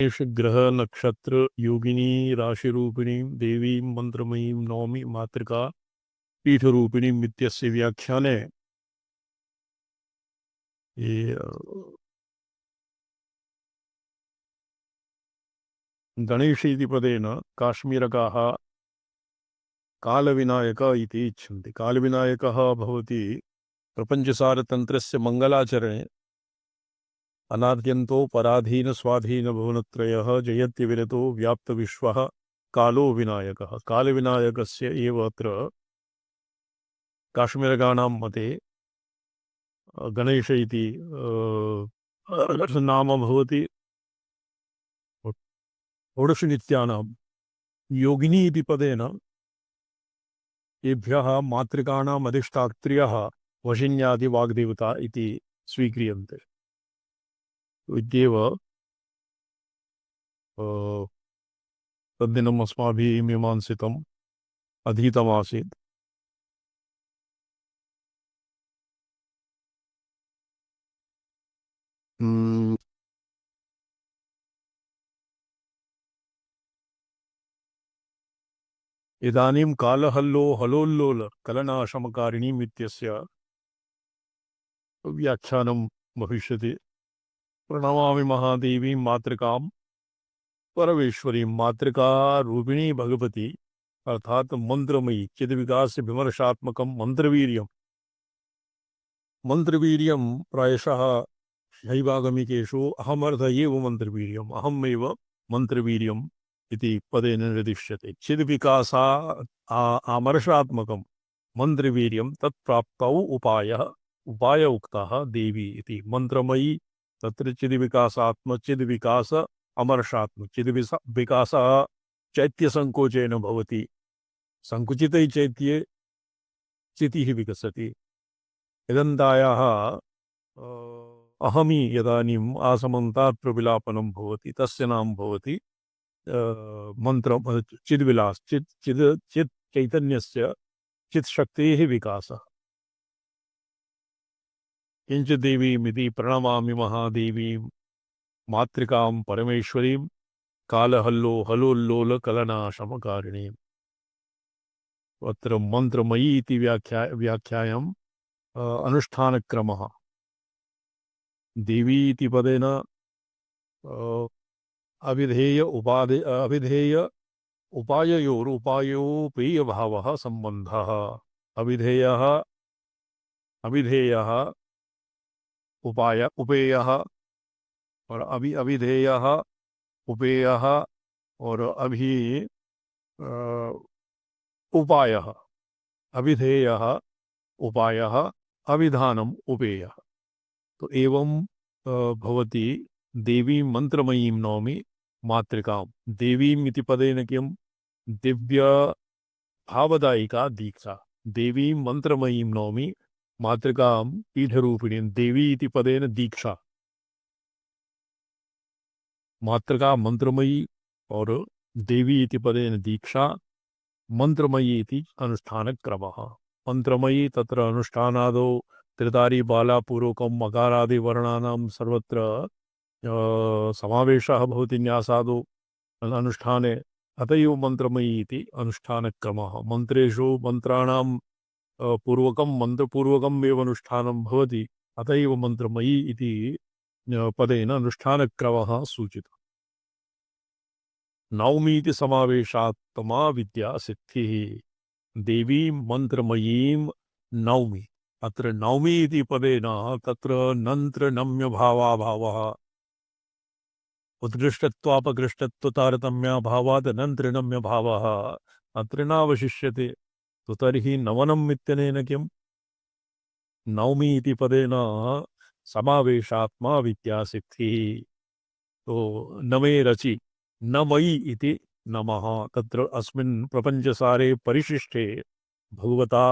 गणेश ग्रह नक्षत्र योगिनी राशि रूपिणी देवी मंत्रमयी नौमी मातृका पीठ रूपिणी इत्यस्य व्याख्याने ये गणेश इति पदेन काश्मीरकाः कालविनायक इति इच्छन्ति। कालविनायकः भवति प्रपञ्चसारतन्त्रस्य मङ्गलाचरणे अनाद्यन्तो पराधीन स्वाधीन भुवनत्रयः जयत्यविरतो व्याप्तविश्वः कालो विनायकः। कालविनायकस्य एव अत्र काश्मीरकाणां मते गणेश इति नाम भवति। षोडशनित्यानां योगिनी इति पदेन येभ्यः मातृकाणाम् अधिष्ठात्र्यः वशिन्यादिवाग्देवता इति स्वीक्रियन्ते। इत्येव तद्दिनम् अस्माभिः मीमांसितम् अधीतमासीत्। इदानीं कालहल्लो हलोल्लोल कलनाशमकारिणीम् इत्यस्य व्याख्यानं भविष्यति। प्रणमामि महादेवीं मातृकां परमेश्वरीं। मातृका रूपिणी भगवती अर्थात मंत्रमयी चिद्विकास विमर्शात्मकं मंत्रवीर्यं। मंत्रवीर्यं प्रायशः शैवागमिकेषु अहमर्थ एव मंत्रवीर्यम्, अहमेव मंत्रवीर्यम् इति पदेन निर्दिश्यते। चिद्विकासा आमर्शात्मकं मंत्रवीर्यं तत्प्राप्तौ उपायः उपाय उक्तः देवी इति। मंत्रमयी तत्र चिद्विकासात्म चिद्विकास अमर्षात्म चिद्विकास चैत्य संकोचेन भवति। संकुचिते चैत्ये चितिः विकसति। इदन्तायाः अहमी यदानीम् आसमन्तात् प्रविलापनं भवति तस्य नाम भवति मंत्र चिद्विलास चित् चिद् चित् चैतन्यस्य चित् शक्तेः विकासः। किंच देवीमिति प्रणमामि महादेवीं मातृकां परमेश्वरीं कालहल्लो हलोल्लोल कलनाशमकारिणीम्। अत्र मंत्रमयी इति व्याख्यायाम् अनुष्ठानक्रमः। देवी इति पदेन अविधेय उपायोपेयभावः सम्बन्धः। अविधेयः अविधेयः उपेयः और अविधेयः उपेयः और उपायः। अविधेयः उपायः अविधानम् उपेयः। तो एवं भवति देवीं मंत्रमयीं नौमि मातृकां। देवीम् इति पदेन किं दिव्य भावदायिका दीक्षा। देवीं मंत्रमयीं नौमि मातृकां पीठरूपिणीं। देवी इति पदेन दीक्षा। मातृका मंत्रमयी और देवी इति पदेन दीक्षा। मंत्रमयी इति अनुष्ठानक्रमः। मंत्रमयी तत्र अनुष्ठानादौ त्रितारी बालापूर्वकं मकारादि वर्णानां सर्वत्र समावेशः भवति न्यासादौ अनुष्ठाने। अत एव मंत्रमयी इति अनुष्ठानक्रमः। मंत्रेषु मंत्राणां पूर्वकं मंत्रपूर्वकम् एव अनुष्ठानं भवति। अत एव मंत्रमयी इति पदेन अनुष्ठानक्रमः सूचितः। नवमी इति समावेशात् तमा विद्या सिद्धिः। देवी मंत्रमयीं नवमी। अत्र नवमी इति पदेन तत्र नन्त्र नम्य भावाभावः उत्कृष्टत्वापकृष्टत्व तारतम्याभावात् नन्त्र नम्य भावः अत्र नावशिष्यते। तो तर्हि नवनम् इत्यनेन किम्? नवमी इति पदेन समावेशात्मा विद्या सिद्धिः। तो नमे रचि नमयि इति नमः। तत्र अस्मिन् प्रपञ्चसारे परिशिष्टे भगवता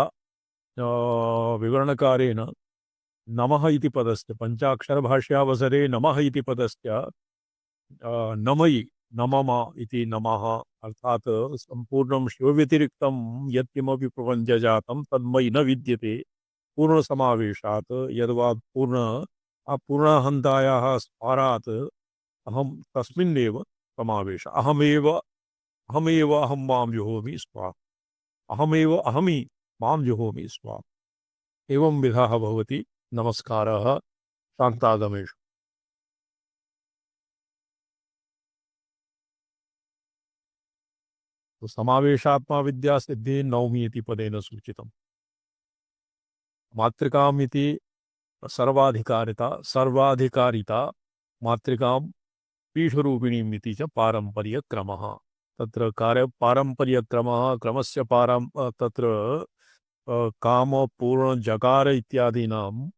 विवरणकारेण नमः इति पदस्य पंचाक्षरभाष्यावसरे नमः इति पदस्य नमयि नमम इति नमः अर्थात संपूर्णं शिवव्यतिरिक्तं यत्किमपि प्रपञ्चजातं तन्मयि न विद्यते पूर्णसमावेशात् यद्वा पूर्णाहन्तायाः स्मारात् अहम तस्मिन्नेव समावेश अहमेव अहम मां जुहोमि स्वाहा अहमेव अहमी मां जुहोमि स्वाहा एवं विधः भवति नमस्कारः शान्तागमेषु। तो समावेशात्मा विद्या सिद्धि नौमी इति पदेन सूचितम्। मातृकाम् इति सर्वाधिकारिता मातृकां पीठरूपिणीम् इति च पारम्पर्यक्रमः। तत्र पारम्पर्यक्रमः क्रमस्य तत्र काम पूर्ण जकार इत्यादीनां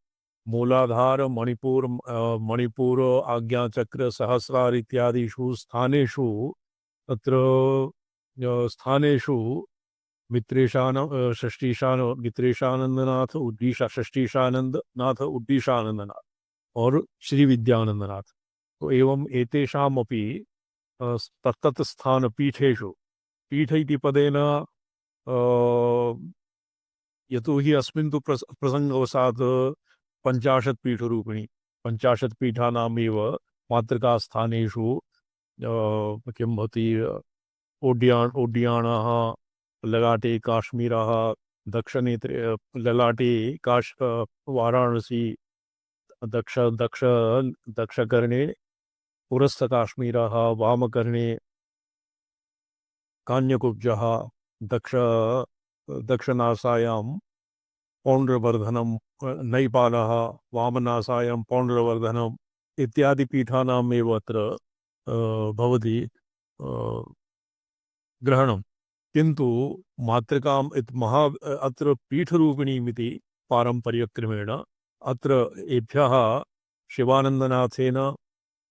मूलाधार मणिपूर आज्ञाचक्र सहस्रार इत्यादिषु स्थानेषु तत्र स्थानेषु मित्रेशानंदनाथ उड्डीशानंदनाथ और श्री विद्यानंदनाथ। तो एवं एतेषामपि तत्तत् स्थान पीठेषु पीठ इति पदेन यतो हि अस्मिन् तु प्रसङ्गवशात् 50 पीठरूपिणी 50 पीठानामेव मातृकास्थानेषु किं भवति ओड्याणः ललाटे काश्मीरः दक्षिणेत्रे ललाटे वाराणसी दक्ष दक्ष दक्षकर्णे पुरस्थकाश्मीरः वामकर्णे कान्यकुब्जः दक्ष दक्षिणासायां पौण्ड्रवर्धनं नैपालः वामनासायां पौण्ड्रवर्धनम् इत्यादि पीठानामेव अत्र भवति ग्रहणं। किन्तु मातृकाम् अत्र पीठरूपिणीमिति पारम्पर्यक्रमेण अत्र एभ्यः शिवानन्दनाथेन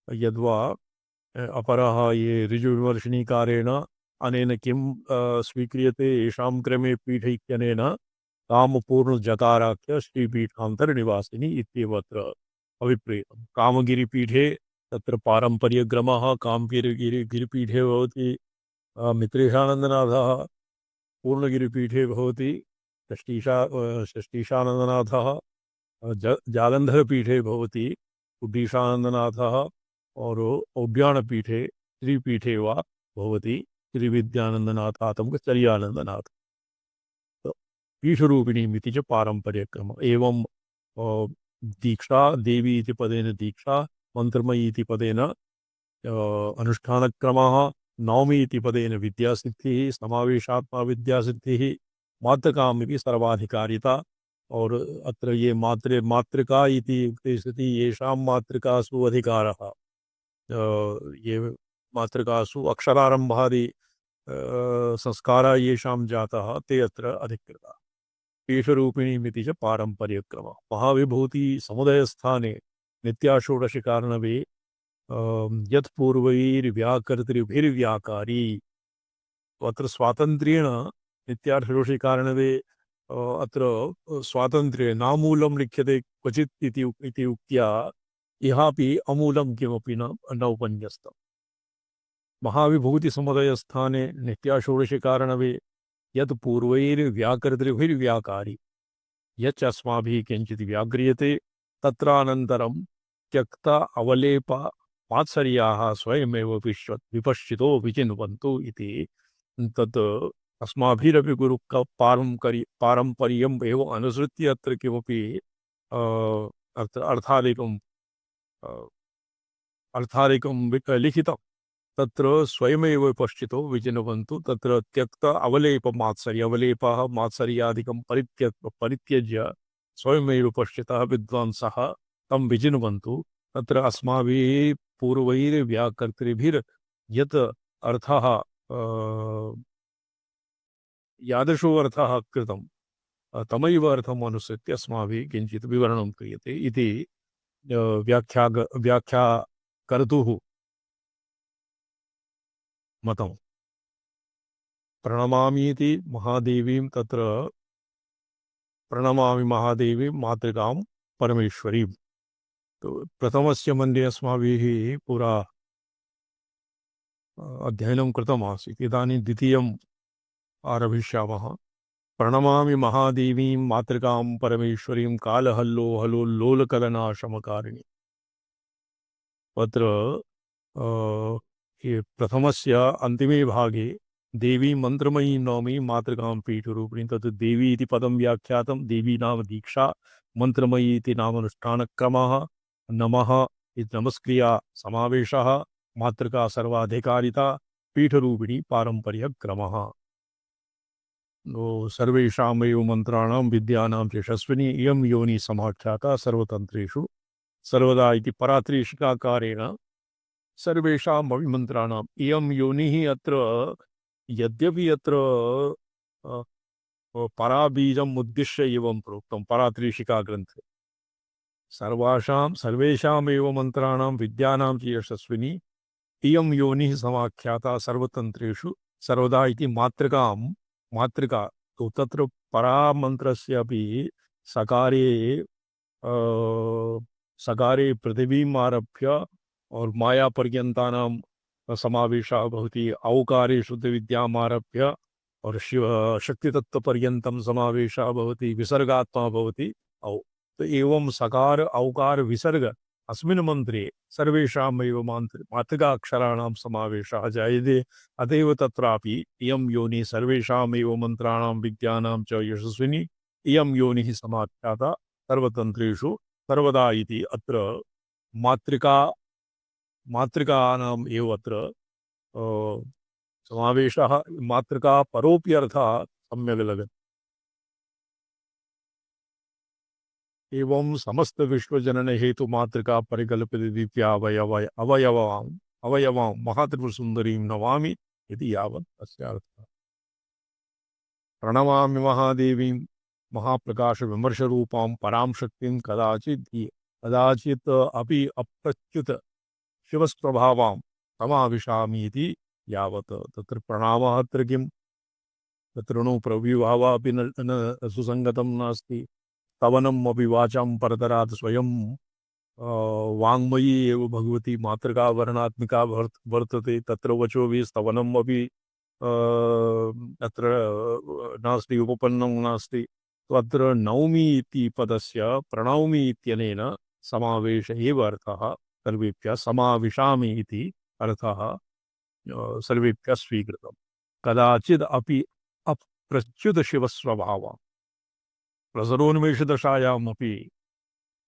यद्वा अपरः ये ऋजुविमर्शनीकारेण अनेन किं स्वीक्रियते येषां क्रमे पीठ इत्यनेन कामपूर्णजकाराख्य श्रीपीठान्तरनिवासिनी इत्येव अत्र अभिप्रेतम्। कामगिरिपीठे तत्र पारम्पर्यक्रमः गिरिपीठे भवति मित्रेशानन्दनाथः पूर्णगिरिपीठे भवति षष्ठीशानन्दनाथः जालन्धरपीठे भवति उड्डीशानन्दनाथः और औड्याणपीठे श्रीपीठे वा भवति श्रीविद्यानन्दनाथातङ्कचर्यानन्दनाथ। तो पीठरूपिणीमिति च पारम्पर्यक्रमः। एवं दीक्षा देवी इति पदेन दीक्षा मन्त्रमयी इति पदेन अनुष्ठानक्रमः नवमी इति पदेन विद्यासिद्धिः समावेशात्मा विद्यासिद्धिः मातृकामिति सर्वाधिकारिता। और अत्र ये मातृका इति स्थिति येषां मातृकासु अधिकारः ये मातृकासु अक्षरारंभादि संस्कारा येषां जातः ते अत्र अधिकृता। पीठरूपिणीमिति च पारम्पर्यक्रमः। महाविभूति समुदयस्थाने नित्याषोडशकारणवे यत्पूर्वैर्व्याकर्तृभिर्व्याकारी अत्र स्वातन्त्र्येण नित्याषोडशकारणवे अत्र स्वातन्त्र्ये नामूलं लिख्यते क्वचित् इति उक्त्या इहापि अमूलं किमपि न उपन्यस्तम्। महाविभूतिसमुदयस्थाने नित्याषोडशकारणवे यत् पूर्वैर्व्याकर्तृभिर्व्याकारी यच्च अस्माभिः किञ्चित् व्याक्रियते तत्रानन्तरं त्यक्त अवलेप मात्सर्याः स्वयमेव विपश्चितो विचिन्वन्तु इति तत् अस्माभिरपि पारम्पर्यम् एव अनुसृत्य अत्र किमपि अर्थादिकं लिखितं तत्र स्वयमेव पश्चितो विचिन्वन्तु। तत्र त्यक्त अवलेपः मात्सर्यादिकं परित्यज्य स्वयमेव पश्चितः विद्वांसः तं विचिन्वन्तु। तत्र अस्माभिः पूर्वैर्व्याकर्तृभिर् यत् अर्थः यादृशो अर्थः कृतं तमैव अर्थम् अनुसृत्य अस्माभिः किञ्चित् विवरणं क्रियते इति व्याख्या कर्तुः मतम्। प्रणमामीति महादेवीं तत्र प्रणमामि महादेवीं मातृकां परमेश्वरीं। तो प्रथमस्य मन्ये अस्माभिः पुरा अध्ययनं कृतमासीत्। इदानीं द्वितीयम् आरभिष्यामः। प्रणमामि महादेवीं मातृकां परमेश्वरीं कालहल्लो हलोल्लोलकलनाशमकारिणी। अत्र ये प्रथमस्य अन्तिमे भागे देवी मंत्रमयी नौमी मातृकां पीठरूपिणी तत् देवी इति पदं व्याख्यातं देवी नाम दीक्षा मंत्रमयी इति नाम अनुष्ठानक्रमः नमः इति नमस्क्रिया समावेशः मातृका सर्वाधिकारिता पीठरूपिणी पारंपर्यक्रमः सर्वेषामेव मंत्राणां विद्यानां च यशस्विनी इयं योनि समाख्याता सर्वतन्त्रेषु सर्वदा इति परात्रीशिकाकारेण सर्वेषाम् अभिमन्त्राणाम् इयं योनिः अत्र यद्यपि अत्र अ, पराबीजम् उद्दिश्य एवं प्रोक्तं परात्रीशिका ग्रन्थे सर्वेषामेव मन्त्राणां विद्यानां च यशस्विनी इयं योनिः समाख्याता सर्वतन्त्रेषु सर्वदा इति मातृका तो तत्र परामन्त्रस्य अपि सकारे अ, सकारे पृथिवीम् आरभ्य और माया पर्यन्तानां समावेशः भवति औकारे शुद्धविद्याम् आरभ्य और शिव शक्तितत्त्वपर्यन्तं समावेशः भवति विसर्गात्मा भवति औ तो एवं सकार औकार विसर्ग अस्मिन् मन्त्रे सर्वेषामेव मातृकाक्षराणां समावेशः जायते अतएव तत्रापि इयं योनि सर्वेषामेव मन्त्राणां विद्यानां च यशस्विनी इयं योनिः समाख्याता सर्वतन्त्रेषु सर्वदा इति अत्र मातृकानाम् एव अत्र अ, समावेशः मातृका परोप्यर्थः सम्यक् लगति एवं समस्त विश्वजनन हेतु मातृका परिकल्पित दिव्या अवयवां महात्रिपुरसुन्दरीं नमामि इति यावत् अस्य अर्थः प्रणमामि महादेवीं महाप्रकाश विमर्श रूपां परां शक्तिं कदाचित् अपि अप्रच्युत शिवस्वभावां समाविशामि इति यावत् तत्र प्रणामः अत्र किं तत्र नो प्रविभावः अपि न सुसङ्गतं नास्ति स्तवनम् अपि वाचां परतरात् स्वयं वाङ्मयी एव भगवती मातृका वर्णात्मिका वर्तते तत्र वचोभिः स्तवनम् अपि तत्र नास्ति उपपन्नं नास्ति तत्र नौमि इति पदस्य प्रणौमि इत्यनेन समावेश एव अर्थः सर्वेभ्यः समाविशामि इति अर्थः सर्वेभ्यः स्वीकृतम् कदाचिद् अपि अप्रच्युत शिवस्वभावः प्रसरोन्मेषदशायामपि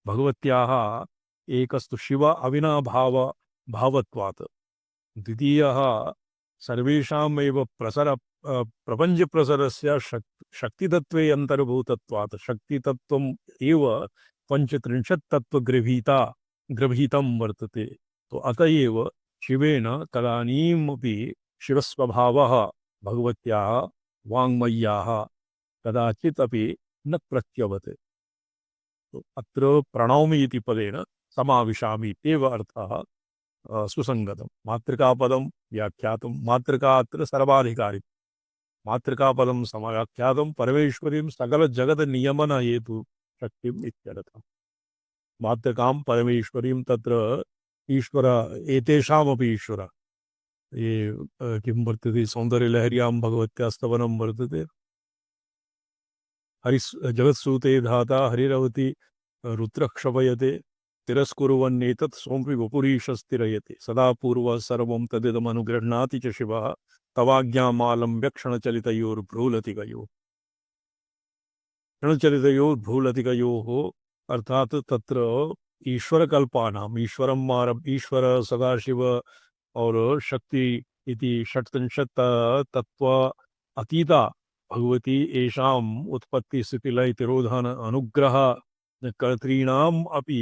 भगवत्याः एकस्तु शिव अविनाभाव भावत्वात् द्वितीयः सर्वेषामेव प्रपञ्चप्रसरस्य शक्तितत्त्वे अन्तर्भूतत्वात् शक्तितत्त्वम् एव गृहीतं वर्तते तो अत एव शिवेन तदानीमपि शिवस्वभावः भगवत्याः वाङ्मय्याः कदाचित् अपि न प्रत्यवते तो अत्र प्रणौमि इति पदेन समाविशामि इत्येव अर्थः सुसंगतम मातृकापदं व्याख्यातं मातृका अत्र सर्वाधिकारी मातृकापदं समाख्यातं परमेश्वरीं सकल जगत नियमन हेतु शक्तिम् इत्यर्थः मातृकां परमेश्वरीं तत्र ईश्वर एतेषामपि ईश्वर ये किं वर्तते सौन्दर्यलहर्यां भगवत्याः स्तवनं वर्तते जगत्सूते धाता हरिरवति रुद्रक्षपयते तिरस्कुर्वन्नेतत् सोमपि वपुरीशस्तिरयते सदा पूर्वः सर्वं तदिदमनुगृह्णाति च शिवः तवाज्ञामालम्ब्य क्षणचलितयोर्भ्रूलतिकयोः अर्थात तत्र ईश्वरकल्पानाम् ईश्वर सदाशिव और शक्ति इति षट्त्रिंशत् तत्व अतीता भगवती येषाम् उत्पत्ति स्थिति लय तिरोधान अनुग्रह कर्तॄणाम् अपि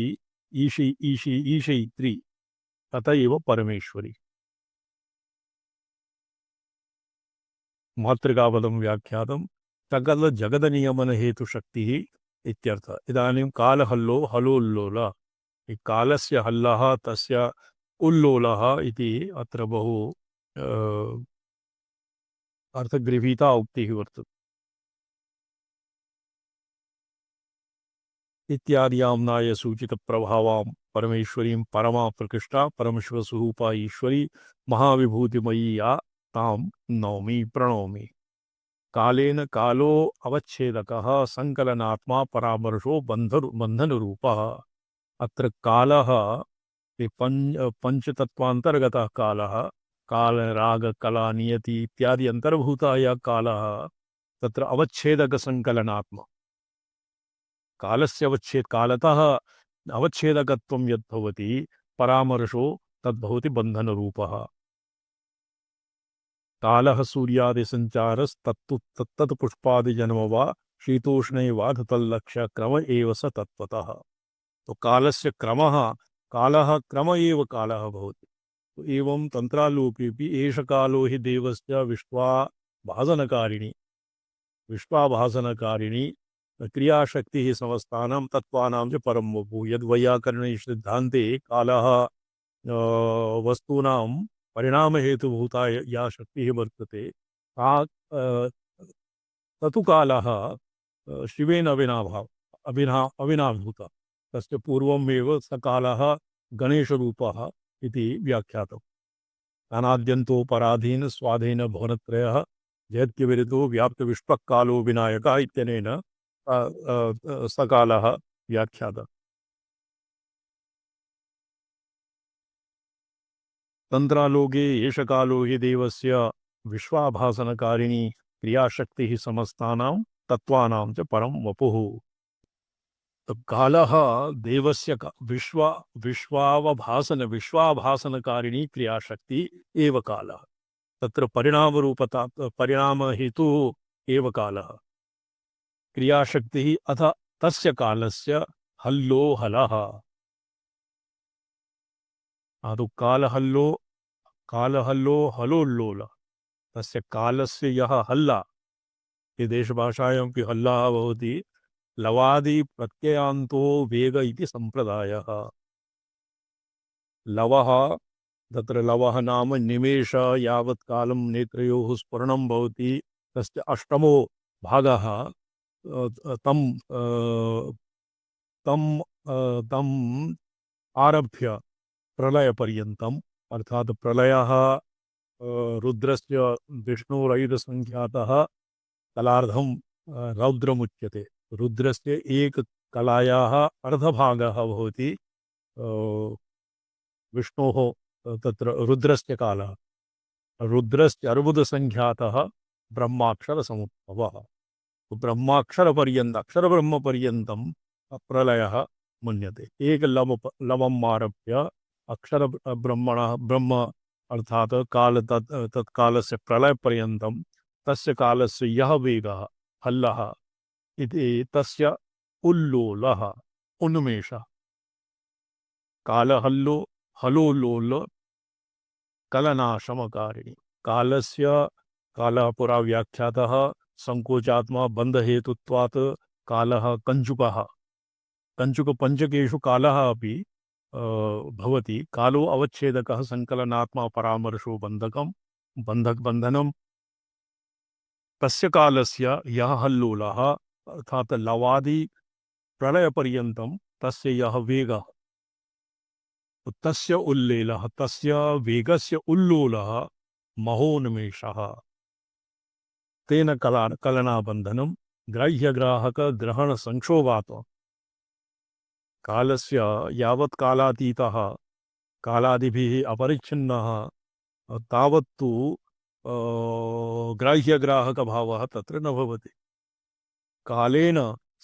ईशयित्री अत एव परमेश्वरी मातृकापदं व्याख्यातं सकल जगद नियमन हेतु शक्ति इत्यर्थः इदानीं कालहल्लो हलोल्लोल कालस्य हल्लः तस्य उल्लोलः इति अत्र बहु अर्थगृहीता उक्तिः वर्तते इत्यादि सूचित प्रभावां परमेश्वरीं परमा प्रकृष्टा परमशिवस्वरूपा ईश्वरी महाविभूतिमयी या तां नौमि प्रणौमि कालेन कालो अवच्छेदकः संकलनात्मा परामर्शो बंधन रूपः अत्र कालः ते पंचतत्वांतर्गतः कालः, काल राग कला नियति इत्यादि अंतर्भूता या कालः तत्र अवच्छेदक संकलनात्मक कालस्य अवच्छेद कालतः अवच्छेदकत्वं यद् भवति परामर्शो तद्भवति बन्धनरूपः। कालः सूर्यादिसञ्चारस्तत्तु तत्तत् पुष्पादिजन्म वा शीतोष्णे वा तल्लक्ष्य क्रम एव स तत्त्वतः। तो कालस्य क्रमः कालः क्रम एव कालः भवति। तो एवं तन्त्रालोकेऽपि एष कालो हि देवस्य विश्वाभासनकारिणी विश्वाभासनकारिणी क्रियाशक्तिः समस्तानां तत्त्वानां च परं वपुः। यद्वैयाकरणैः सिद्धान्ते कालः वस्तूनां परिणामहेतुभूता या शक्तिः वर्तते सा ततु कालः शिवेन अविनाभूतः। तस्य पूर्वमेव स कालः गणेशरूपः इति व्याख्यातम्। अनाद्यन्तोपराधीन स्वाधीन भुवनत्रयः जयत्यविरतो व्याप्त विश्वकालो विनायकः इत्यनेन स कालः व्याख्यातः। तंत्रालोके एष कालो हि देवस्य विश्वाभासनकारिणी क्रियाशक्तिः समस्तानां तत्त्वानां च परं वपुः। कालः देवस्य विश्वाभासनकारिणी क्रियाशक्ति एव कालः। तत्र परिणामरूपता परिणामहेतुः एव कालः। क्रियाशक्तिः अथ तस्य कालस्य हल्लो हलः। आदौ कालहल्लो हलोल्लोल तस्य कालस्य यः हल्ला ये देशभाषायामपि हल्लाः भवति लवादि प्रत्ययान्तो वेग इति सम्प्रदायः। लवः तत्र लवः नाम निमेष यावत् कालं नेत्रयोः स्फुरणं भवति तस्य अष्टमो भागः तम् आरभ्य प्रलयपर्यन्तम् अर्थात् प्रलयः रुद्रस्य विष्णोरैदसङ्ख्यातः कलार्धं रौद्रमुच्यते। रुद्रस्य एक कलायाः अर्धभागः भवति विष्णोः तत्र रुद्रस्य कालः। रुद्रस्य अर्बुदसङ्ख्यातः ब्रह्माक्षरसमुद्भवः। ब्रह्माक्षरपर्यन्त अक्षरब्रह्मपर्यन्तं प्रलयः मन्यते। एक लवम् आरभ्य अक्षर ब्रह्मणः ब्रह्म अर्थात काल तत्कालस्य प्रलयपर्यन्तं तस्य कालस्य यः वेगः हल्लः इति तस्य उल्लोलः उन्मेषः। कालहल्लो हलोल्लोल कलनाशमकारिणी। कालः पुरा व्याख्यातः संकोचात्मा बन्धहेतुत्वात् कालः कञ्चुकः। कञ्चुकपञ्चकेषु कालः अपि भवति। कालो अवच्छेदकः संकलनात्मा परामर्शो बन्धनं तस्य कालस्य यः हल्लोलः अर्थात् लवादि प्रलयपर्यन्तं तस्य यः वेगः तस्य उल्लेलः तस्य वेगस्य उल्लोलः महोन्मेषः। तेन कलनाबन्धनं ग्राह्यग्राहक ग्रहण संक्षोभात् कालस्य यावत् कालातीतः कालादिभिः अपरिच्छिन्नः तावत्तु ग्राह्यग्राहकभावः तत्र न भवति। कालेन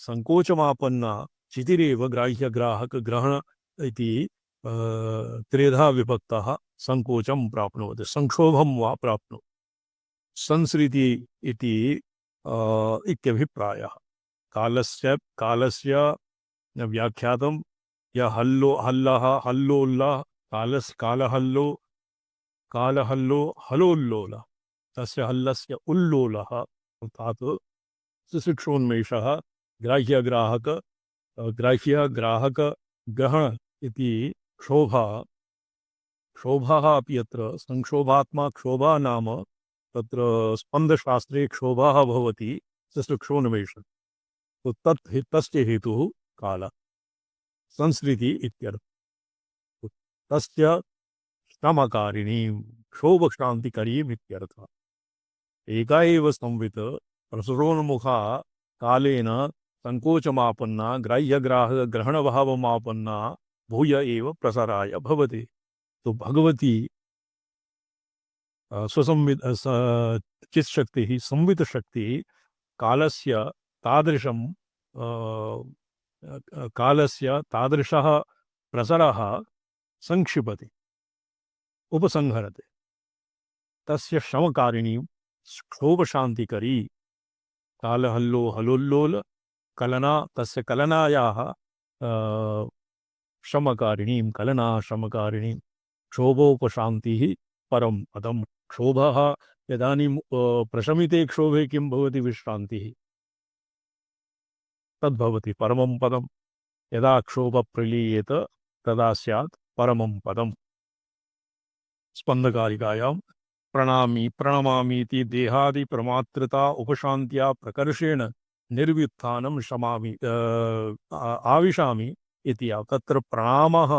संकोचमापन्ना चितिरेव ग्राह्यग्राहक ग्रहण इति त्रिधा विभक्तः संकोचं प्राप्नोति संक्षोभं वा प्राप्नोति। संसृति इति इत्यभिप्रायः। कालस्य व्याख्यातं या हल्लः हल्लोल्लः कालहल्लो हलोल्लोलः तस्य हल्लस्य उल्लोलः अर्थात् सुशिक्षोन्मेषः ग्राह्यग्राहक ग्रहण इति क्षोभः अपि अत्र संक्षोभात्मा क्षोभा नाम तत्र स्पन्दशास्त्रे क्षोभः भवति सुशिक्षोन्मेषः। तो तस्य हेतुः कालः। संसृति इत्यर्थ तस्य श्रमकारिणी क्षोभशान्तिकरीम् इत्यर्थः। एका एव संवित प्रसुरोन्मुखा कालेन संकोचमापन्ना ग्राह्यग्राहक ग्रहणभावमापन्ना भूय एव प्रसराय भवति। तो भगवती स्वसंविद चित्शक्तिः संवितशक्तिः कालस्य तादृशं कालस्य तादृशः प्रसरः संक्षिपति, उपसंहरते। तस्य शमकारिणी क्षोभशान्तिकरी कालहल्लो हलोल्लोल कलना तस्य कलनायाः शमकारिणीं कलना शमकारिणीं क्षोभोपशान्तिः परं पदं। क्षोभः यदानीं प्रशमिते क्षोभे किं भवति? विश्रान्तिः। तद्भवति परमं पदं। यदा क्षोभ प्रलीयेत तदा स्यात् परमं पदम्। स्पन्दकारिकायां प्रणामी प्रणमामीति देहादि प्रमात्रता उपशान्त्या प्रकर्षेण निर्व्युत्थानं शमामि आविशामि इति। तत्र प्रणामः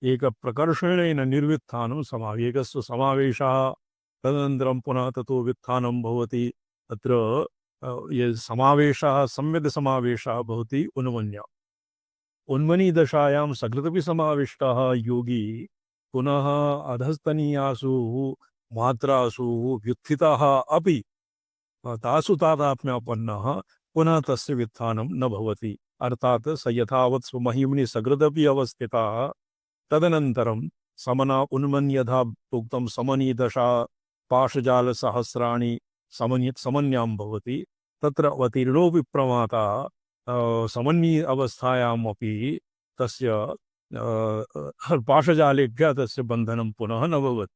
एक प्रकर्षेण निर्व्युत्थानं समावि एकस्य समावेशः तदनन्तरं पुनः ततो व्युत्थानं भवति। तत्र ये समावेशः सम्यक् समावेशः भवति उन्मन्या। उन्मनी दशायां सकृदपि समाविष्टः योगी पुनः अधस्तनीयासु मात्रासु व्युत्थितः अपि तासु तादात्म्यापन्नः पुनः तस्य व्युत्थानं न भवति। अर्थात् स यथावत् स्वमहिम्नि सकृदपि अवस्थितः तदनन्तरं समना उन्मन्यथा उक्तं समनी दशा पाशजालसहस्राणि समन्यां भवति। तत्र अवतीर्णोऽपि प्रमाता समन्यी अवस्थायामपि तस्य पाशजालेभ्यः तस्य बन्धनं पुनः न भवति।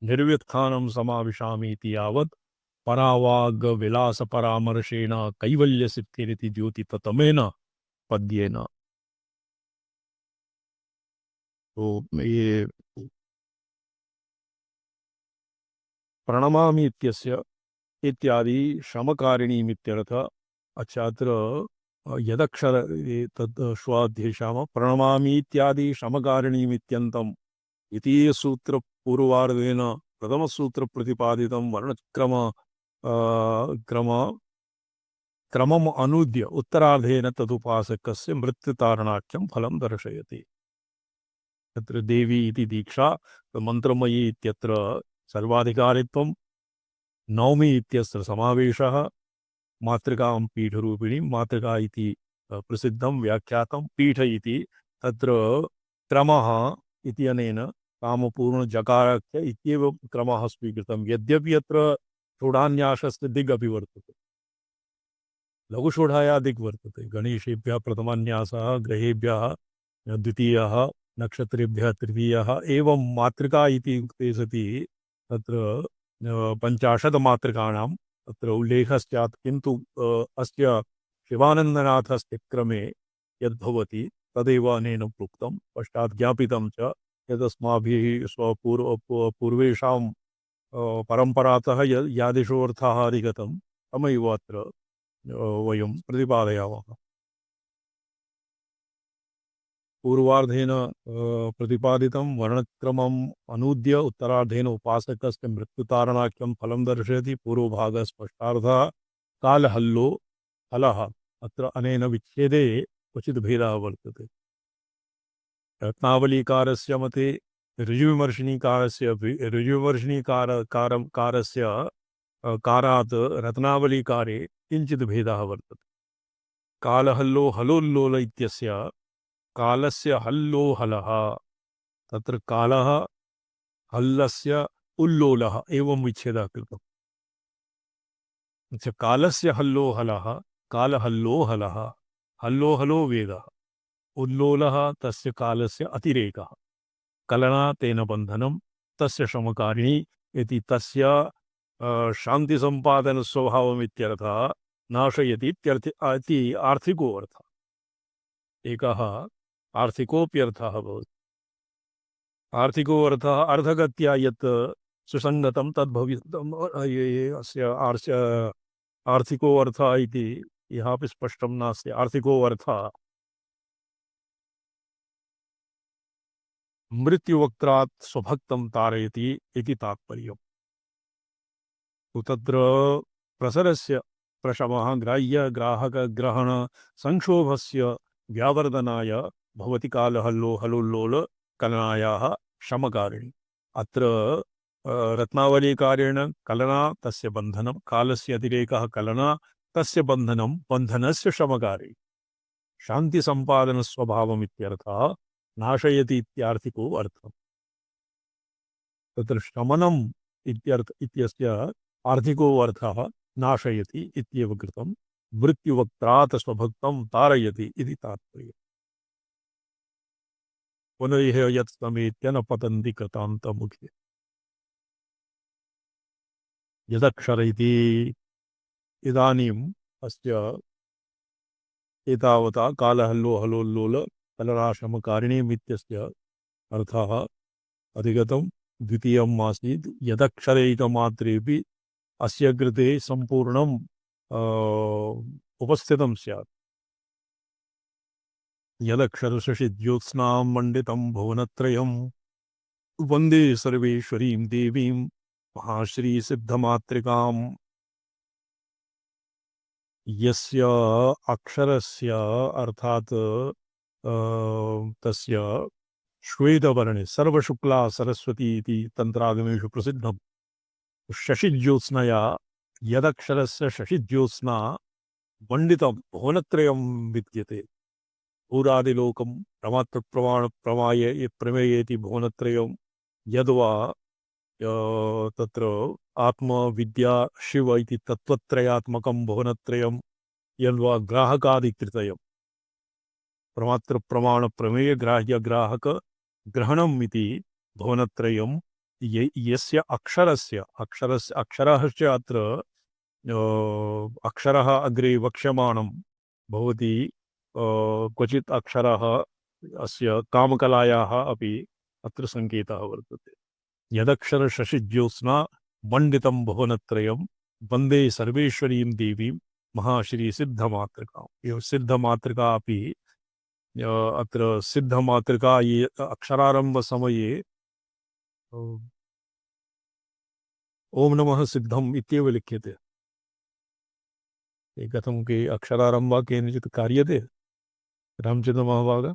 निर्व्युत्थानं समाविशामि इति यावत् परावाग विलास परामर्शेण कैवल्यसिद्धिरिति द्योतिततमेन पद्येन। तो ये प्रणमामि इत्यस्य इत्यादि शमकारिणीमित्यर्थ। अच्छा अत्र यदक्षर तद् श्वाध्येषाम प्रणमामि इत्यादि शमकारिणीमित्यन्तम् इति सूत्र पूर्वार्धेन प्रथमसूत्र प्रतिपादितं वर्णक्रम क्रम क्रमम् अनुद्य उत्तरार्धेन तदुपासकस्य मृत्युतारणाख्यं फलं दर्शयति। तत्र देवी इति दीक्षा मंत्रमयी इत्यत्र सर्वाधिकारित्वं, नवमी इत्यस्य समावेशः, मातृकां पीठरूपिणी मातृका इति प्रसिद्धं व्याख्यातं, पीठ इति तत्र क्रमः इत्यनेन कामपूर्ण जकाराख्य इत्येव क्रमः स्वीकृतं। यद्यपि अत्र षोडान्यासस्य दिग् अपि वर्तते, लघुषोढाया दिग् वर्तते। गणेशेभ्यः प्रथमान्यासः, ग्रहेभ्यः द्वितीयः, नक्षत्रेभ्यः तृतीयः, एवं मातृका इति उक्ते सति तत्र 50 मातृकाणां तत्र उल्लेखः स्यात्। किन्तु अस्य शिवानन्दनाथस्य क्रमे यद्भवति तदेव अनेन प्रोक्तं, पश्चात् ज्ञापितं च यदस्माभिः पूर्वेषां परम्परातः यादिषोऽर्थाः अधिगतं तमैव अत्र वयं प्रतिपादयामः। पूर्वार्धेन प्रतिपादितं वर्णक्रमम् अनूद्य उत्तरार्धेन उपासकस्य मृत्युतारणाख्यं फलं दर्शयति। पूर्वभागः स्पष्टार्थः कालहल्लो हलः। अत्र अनेन विच्छेदे क्वचित् भेदः वर्तते। रत्नावलीकारस्य मते ऋजुविमर्शिनीकारस्य कारात् रत्नावलीकारे किञ्चित् भेदः वर्तते। कालहल्लो हलोल्लोल इत्यस्य कालस्य हल्लोहलः, तत्र कालः हल्लस्य उल्लोलः एवं विच्छेदः कृतः। अच्छा, कालस्य हल्लोहलः कालहल्लोहलः, हल्लोहलो वेदः, उल्लोलः तस्य कालस्य अतिरेकः, कलना तेन बन्धनं तस्य शमकारिणी इति तस्य शान्तिसम्पादन स्वभावमित्यर्थः नाशयति इति आर्थिको अर्थः। एकः आर्थिकोऽप्यर्थः भवति। आर्थिको अर्थः अर्धगत्या यत् सुसङ्गतं तद्भवितम् अस्य आर्थिको अर्थः इति यहापि स्पष्टं नास्ति। आर्थिको अर्थः मृत्युवक्त्रात् स्वभक्तं तारयति इति तात्पर्यम्। तत्र प्रसरस्य प्रशमः ग्राह्य ग्राहक ग्रहण संक्षोभस्य व्यावर्धनाय भवति कालहल्लो हलोल्लोल कलनायाः शमकारिणी। अत्र रत्नावलीकारेण कलना तस्य बन्धनं, कालस्य अतिरेकः कलना तस्य बन्धनं, बन्धनस्य शमकारिणी। शान्तिसम्पादनस्वभावमित्यर्थः, नाशयति इत्यार्थिको अर्थः। तत्र शमनम् इत्यस्य आर्थिको अर्थः नाशयति इत्येव कृतं। मृत्युवक्त्रात् स्वभक्तं तारयति इति तात्पर्यम्। पुनरिह यत् समेत्य न पतन्ति कृतान्तमुखे। यदक्षर इति इदानीम् अस्य एतावता कालहल्लो हलोल्लोल कलनाशमकारिणीम् इत्यस्य अर्थः अधिगतं। द्वितीयम् आसीत् यदक्षरैकमात्रेऽपि अस्य कृते सम्पूर्णं उपस्थितं स्यात्। यदक्षरशशि ज्योत्स्नां मण्डितं भुवनत्रयं वन्दे सर्वेश्वरीं देवीं महाश्रीसिद्धमातृकाम्। यस्य अक्षरस्य अर्थात् तस्य श्वेतवर्णे सर्वशुक्ला सरस्वती इति तन्त्रागमेषु प्रसिद्धं। शशिज्योत्स्नया यदक्षरस्य शशिज्योत्स्ना मण्डितं भुवनत्रयं विद्यते। भूरादिलोकं प्रमात्रप्रमाण प्रमेयेति भुवनत्रयं यद्वा तत्र आत्मविद्या शिव इति तत्त्वत्रयात्मकं भुवनत्रयं यद्वा ग्राहकादिकृतयं प्रमात्रप्रमाणप्रमेयग्राह्यग्राहक ग्रहणम् इति भुवनत्रयं यस्य अक्षरस्य अक्षरः च अत्र अक्षरः अग्रे वक्ष्यमाणं भवति। क्वचित् अक्षरः अस्य कामकलायाः अपि अत्र सङ्केतः वर्तते। यदक्षरशशिज्योत्स्ना मण्डितं भुवनत्रयं वन्दे सर्वेश्वरीं देवीं महाश्रीसिद्धमातृकाम्। एवं सिद्धमातृका अपि अत्र सिद्धमातृका ये अक्षरारम्भसमये ओम नमः सिद्धम् इत्येव लिख्यते। कथं के अक्षरारम्भः केनचित् कार्यते रामचन्द्रमहाभाग।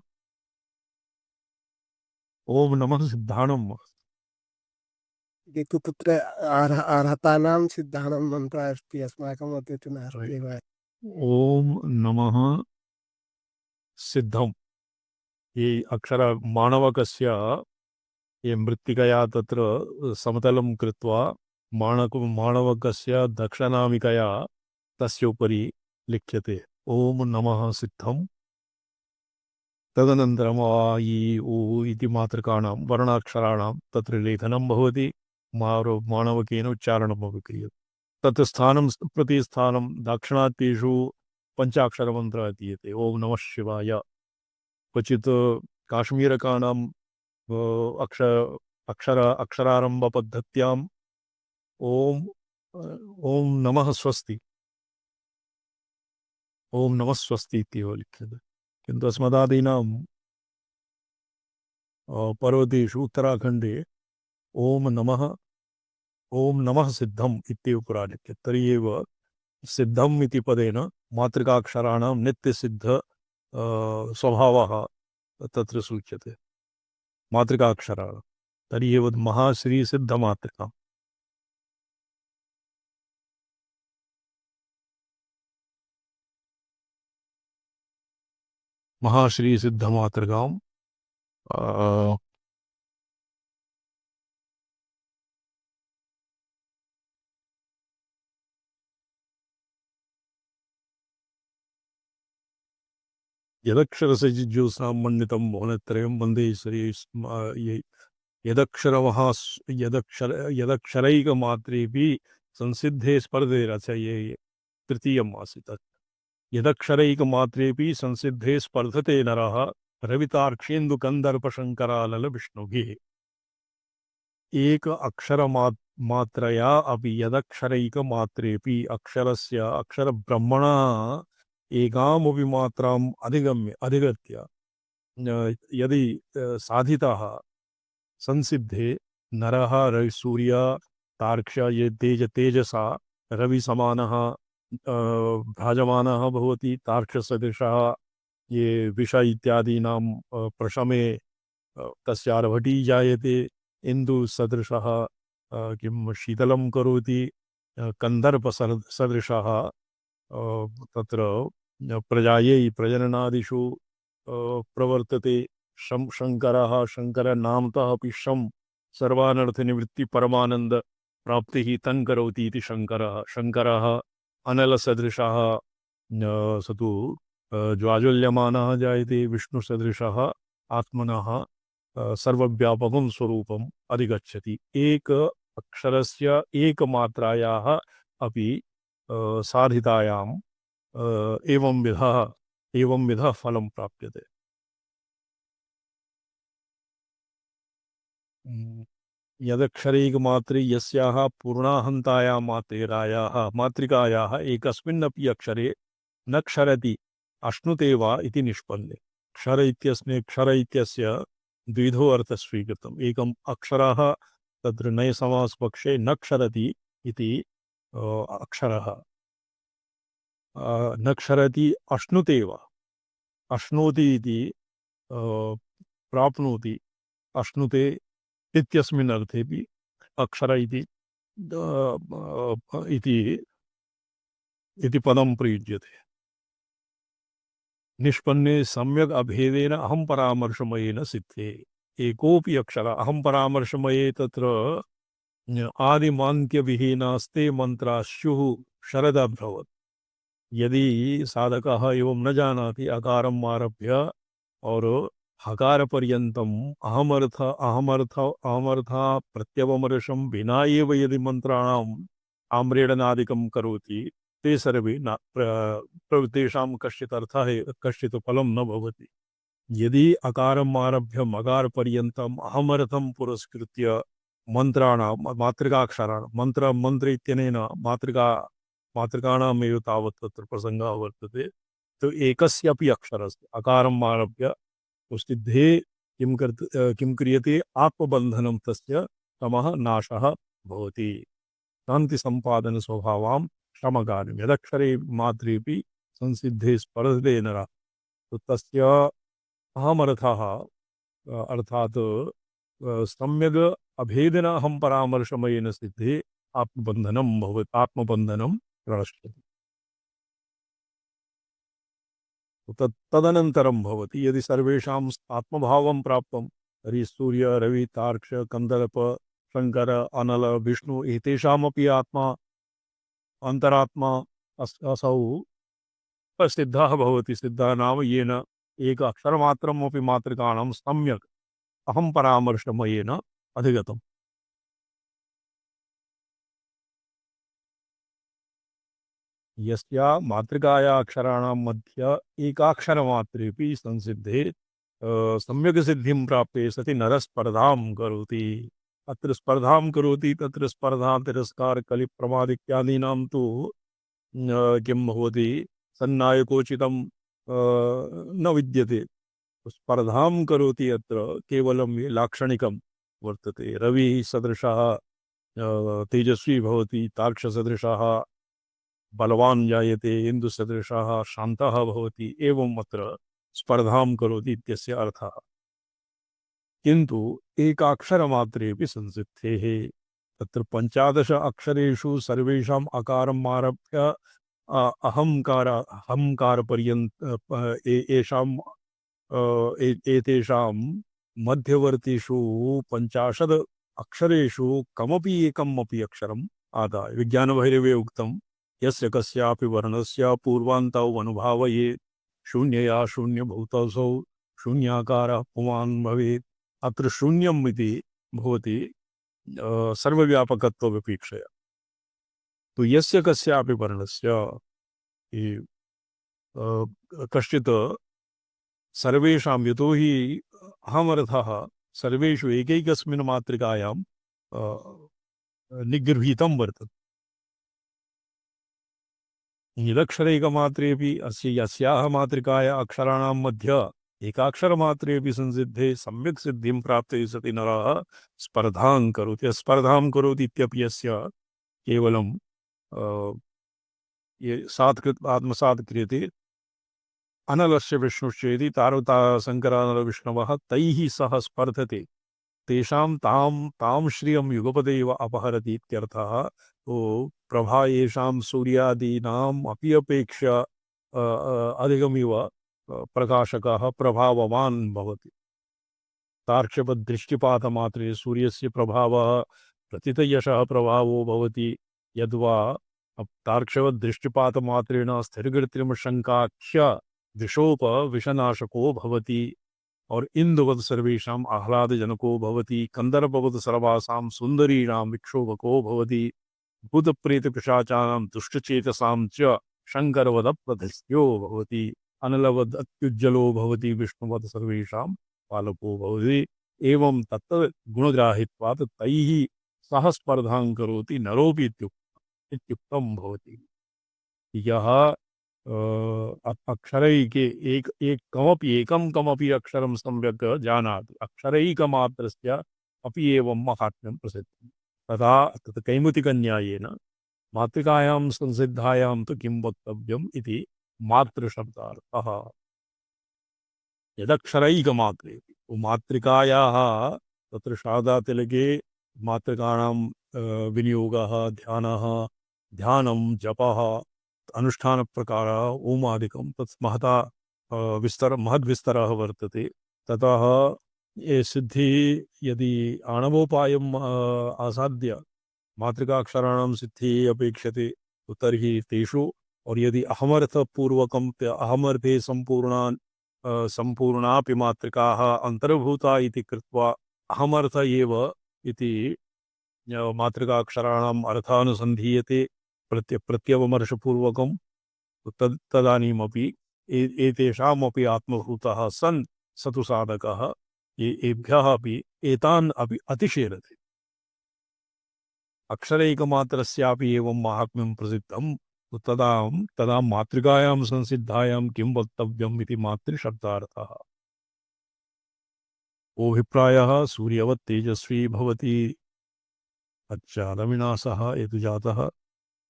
ओम नमः सिद्धाणम् किन्तु तत्र अर्हतानां सिद्धानां मन्त्रः अस्ति, अस्माकम् अपि तु नास्ति एव। ओम नमः सिद्धम् ये अक्षर माणवकस्य ये मृत्तिकया तत्र समतलं कृत्वा माणवकस्य दक्षिणामिकया तस्य उपरि लिख्यते ओम नमः सिद्धम्। तदनन्तरम् आ इ उ इति मातृकाणां वर्णाक्षराणां तत्र लेखनं भवति। माणवकेन उच्चारणमपि क्रियते। तत् स्थानं प्रति स्थानं दाक्षिणात्येषु पञ्चाक्षरमन्त्रः दीयते। ओम नमः शिवाय। क्वचित् काश्मीरकाणां अक्षरारम्भपद्धत्याम् ओम ओम नमः स्वस्ति, ओम नमः स्वस्ति इत्येव लिख्यते। किन्तु अस्मदादीनां पर्वतेषु उत्तराखण्डे ओम नमः सिद्धम् इत्येव पुरा लिख्यते। तर्हि एव सिद्धम् इति पदेन मातृकाक्षराणां नित्यसिद्ध स्वभावः तत्र सूच्यते मातृकाक्षराणां। तर्हि एव महाश्रीसिद्धमातृका। महाश्रीसिद्धमातृकां यदक्षरसज्योत्स्नां मण्डितं भुवनत्रयं वन्दे यदक्षरैकमात्रेऽपि संसिद्धे स्पर्धे रचये। तृतीयम् आसीत्। यदक्षरैकमात्रेऽपि संसिद्धे स्पर्धते नरः रवितार्क्ष्येन्दुकन्दर्पशङ्कराललविष्णुभिः। एक अक्षरमात्रया अपि यदक्षरैकमात्रेऽपि अक्षरस्य अक्षरब्रह्मणः एकामपि मात्राम् अधिगत्य यदि साधितः संसिद्धे नरः सूर्य तार्क्ष्य ये तेजसा रविसमानः भाजमानः भवति तार्क्ष्यसदृशः ये विष इत्यादीनां प्रशमे तस्यार्भटी जायते, इन्दुसदृशः किं शीतलं करोति, कन्दर्पसदृशः तत्र प्रजायै प्रजननादिषु प्रवर्तते। शङ्करः शङ्करनामतः अपि शं सर्वानर्थनिवृत्ति परमानंद प्राप्तिः तन् करोति इति शङ्करः। शङ्करः अनलसदृशः स तु ज्वाज्वल्यमानः जायते। विष्णुसदृशः आत्मनः सर्वव्यापकं स्वरूपम् अधिगच्छति। एक अक्षरस्य एकमात्रायाः अपि साधितायाम् एवं विधः फलं प्राप्यते। यदक्षरैकमात्रे यस्याः पूर्णाहन्तायाः मात्रिकायाः एकस्मिन्नपि अक्षरे न क्षरति अश्नुते वा इति निष्पन्ने। क्षर इत्यस्मिन् क्षर इत्यस्य द्विधो अर्थः स्वीकृतम्। एकम् अक्षरः तत्र नय समासपक्षे न क्षरति इति अक्षरः, न क्षरति अश्नुते वा, अश्नोति इति प्राप्नोति, अश्नुते इत्यस्मिन् अर्थेपि अक्षर इति पदं प्रयुज्यते। निष्पन्ने सम्यक् अभेदेन अहं परामर्शमयेन सिद्धे। एकोऽपि अक्षर अहं परामर्शमये तत्र आदिमान्त्यविहीनास्ते मंत्रा स्युः शरदभवत्। यदि साधकः एवं न जानाति अकारम् आरभ्य और हकार पर्यन्तम् अहमर्था प्रत्यवमर्शं विना एव यदि मंत्राणाम् आम्रेडनादिकं करोति ते सर्वे न तेषां कश्चित् अर्थः कश्चित् फलं न भवति। यदि अकारम् आरभ्य मकार पर्यन्तम् अहमर्थं पुरस्कृत्य मंत्राणां मातृकाक्षराणां मंत्र इत्यनेन मातृकाणामेव तावत् तत्र प्रसङ्गः वर्तते। तो एकस्यापि अक्षरस्य अकारम् आरभ्य सिद्धे किं क्रियते आत्मबन्धनं तस्य तमः नाशः भवति। शान्ति संपादन स्वभावां श्रमकार्यं यदक्षरे मात्रेपि संसिद्धे स्पर्धते नरः तो तस्य अहमर्थः अर्थात् सम्यग् अभेदेन अहं परामर्शमयेन सिद्धे आत्मबन्धनं भवति, आत्मबन्धनं प्रणश्यति। तदनन्तरं भवति यदि सर्वेषाम् आत्मभावं प्राप्तं तर्हि सूर्य रवि तार्क्ष कन्दर्प शङ्कर अनल विष्णु एतेषामपि आत्मा अंतरात्मा असौ सिद्धः भवति। सिद्धः नाम येन एक अक्षरमात्रमपि मातृकाणां सम्यक् अहं परामर्शमयेन अधिगतम्। यस्या मातृकाया अक्षराणां मध्य एकाक्षरमात्रेपि संसिद्धे सम्यक् सिद्धिं प्राप्ते सति नरस्पर्धां करोति। अत्र स्पर्धां करोति तत्र स्पर्धा तिरस्कार कलि प्रमाद इत्यादीनां तु किं भवति सन्नायकोचितं न विद्यते। स्पर्धां करोति अत्र केवलं लाक्षणिकं वर्तते। रविः सदृशः तेजस्वी भवति, तार्क्ष्यसदृशः बलवान् जायते, इन्दुसदृशः शान्तः भवति, एवं अत्र स्पर्धां करोति इत्यस्य अर्थः। किन्तु एकाक्षरमात्रेपि संसिद्धेः तत्र 15 अक्षरेषु सर्वेषाम् अकारम् आरभ्य अहंकार पर्यन्त एतेषां मध्यवर्तीषु 50 अक्षरेषु कमपि एकम् अपि अक्षरम् आदाय विज्ञानभैरवे उक्तं यस्य कस्यापि वर्णस्य पूर्वान्तौ अनुभावये शून्यया शून्यभूतसौ शून्याकारः पुमान् भवेत्। अत्र शून्यम् इति भवति सर्वव्यापकत्वविपेक्षया। तो यस्य कस्यापि वर्णस्य कश्चित् सर्वेषां यतो हि अहमर्थः सर्वेषु एकैकस्मिन् मातृकायां निगृहीतं वर्तते। निरक्षरैकमात्रेऽपि अस्य यस्याः मातृकाया अक्षराणां मध्य एकाक्षरमात्रेऽपि संसिद्धे सम्यक् सिद्धिं प्राप्ते सति नरः स्पर्धां करोति। स्पर्धां करोति इत्यप्यस्य केवलं ये आत्मसात् क्रियते अनलस्य विष्णुश्चेति तारुता शङ्करानलविष्णवः तैः सह स्पर्धते तेषां तां श्रियं युगपदेव अपहरति इत्यर्थः। तो प्रभा येषां सूर्यादीनाम् अपि अपेक्षा अधिकमिव प्रकाशकः प्रभाववान् भवति। तार्क्ष्यवदृष्टिपातमात्रे सूर्यस्य प्रभावः प्रतितयशः प्रभावो भवति यद्वा तार्क्ष्यवदृष्टिपातमात्रेण स्थिरकृत्रिमशङ्काख्य दिशोपविशनाशको भवति और इंदुवत् सर्वेषाम् आह्लादजनको भवति कंदर्पवत् सर्वासां सुन्दरीणां विक्षोभको भवति भूतप्रेतपिशाचानां दुष्टचेतसां च शङ्करवदप्रधस्यो भवति अनलवद् अत्युज्ज्वलो भवति विष्णुवत् सर्वेषां पालको भवति। एवं तत् गुणग्राहित्वात् तैः सह स्पर्धां करोति नरोऽपि इत्युक्तं भवति। यः अक्षरैके एकं कमपि अक्षरं सम्यक् जानाति अक्षरैकमात्रस्य अपि एवं महात्म्यं प्रसिद्धं। तथा तत् कैमुतिकन्यायेन मातृकायां संसिद्धायां तु किं वक्तव्यम् इति मातृशब्दार्थः। यदक्षरैकमात्रे मातृकायाः तत्र शारदातिलके मातृकाणां विनियोगः ध्यानं जपः अनुष्ठान प्रकार ओमादिकं तत् महता महद्विस्तरः वर्तते। ततः ये सिद्धि यदि आणवोपायम् आसाद्य मातृकाक्षराणां सिद्धिः अपेक्षते तो तर्हि तेषु और यदि अहमर्थपूर्वकं अहमर्थे सम्पूर्णापि मातृकाः अन्तर्भूता इति कृत्वा अहमर्थ एव इति मातृकाक्षराणाम् अर्थानुसन्धीयते प्रत्यवमर्शपूर्वकं तदानीमपि एतेषामपि आत्मभूतः सन् स तु साधकः एभ्यः अपि एतान् अपि अतिशेरते। अक्षरैकमात्रस्यापि एवं माहात्म्यं प्रसिद्धं तदा मातृकायां संसिद्धायां किं वक्तव्यम् इति मातृशब्दार्थः। ओऽभिप्रायः सूर्यवत् तेजस्वी भवति तच्चालविनाशः यतु जातः।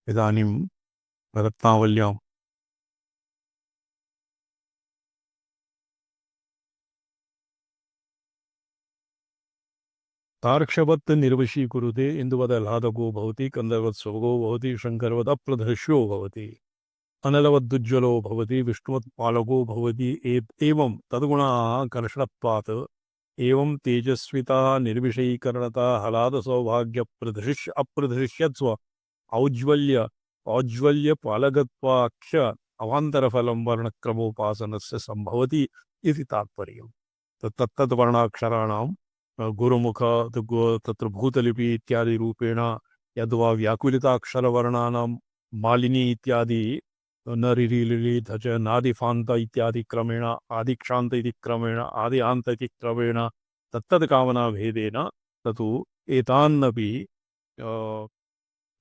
इदानीं रत्नावल्यां तार्क्ष्यवत् निर्वशीकुरुते इन्दुवदह्लादको भवति कंदर्वत् स्वगो भवति शङ्करवत् अप्रदर्श्यो भवति अनलवद्दुज्ज्वलो भवति विष्णुवत् पालको भवति। एवं तद्गुणाः कर्षणत्वात् एवं तेजस्विता निर्विषयीकरणता हलादसौभाग्य अप्रदृश्यत्व औज्ज्वल्य पालकत्वाख्य अवान्तरफलं वर्णक्रमोपासनस्य संभवति इति तात्पर्यम्। तत्तद् वर्णाक्षराणां गुरुमुख तत्र भूतलिपि इत्यादि रूपेण यद्वा व्याकुलिताक्षरवर्णानां मालिनी इत्यादि नरिरिलिलि धच नादिफान्त इत्यादि क्रमेण आदिक्षान्त इति क्रमेण आदि आन्त इति क्रमेण तत्तद् कामनाभेदेन ततु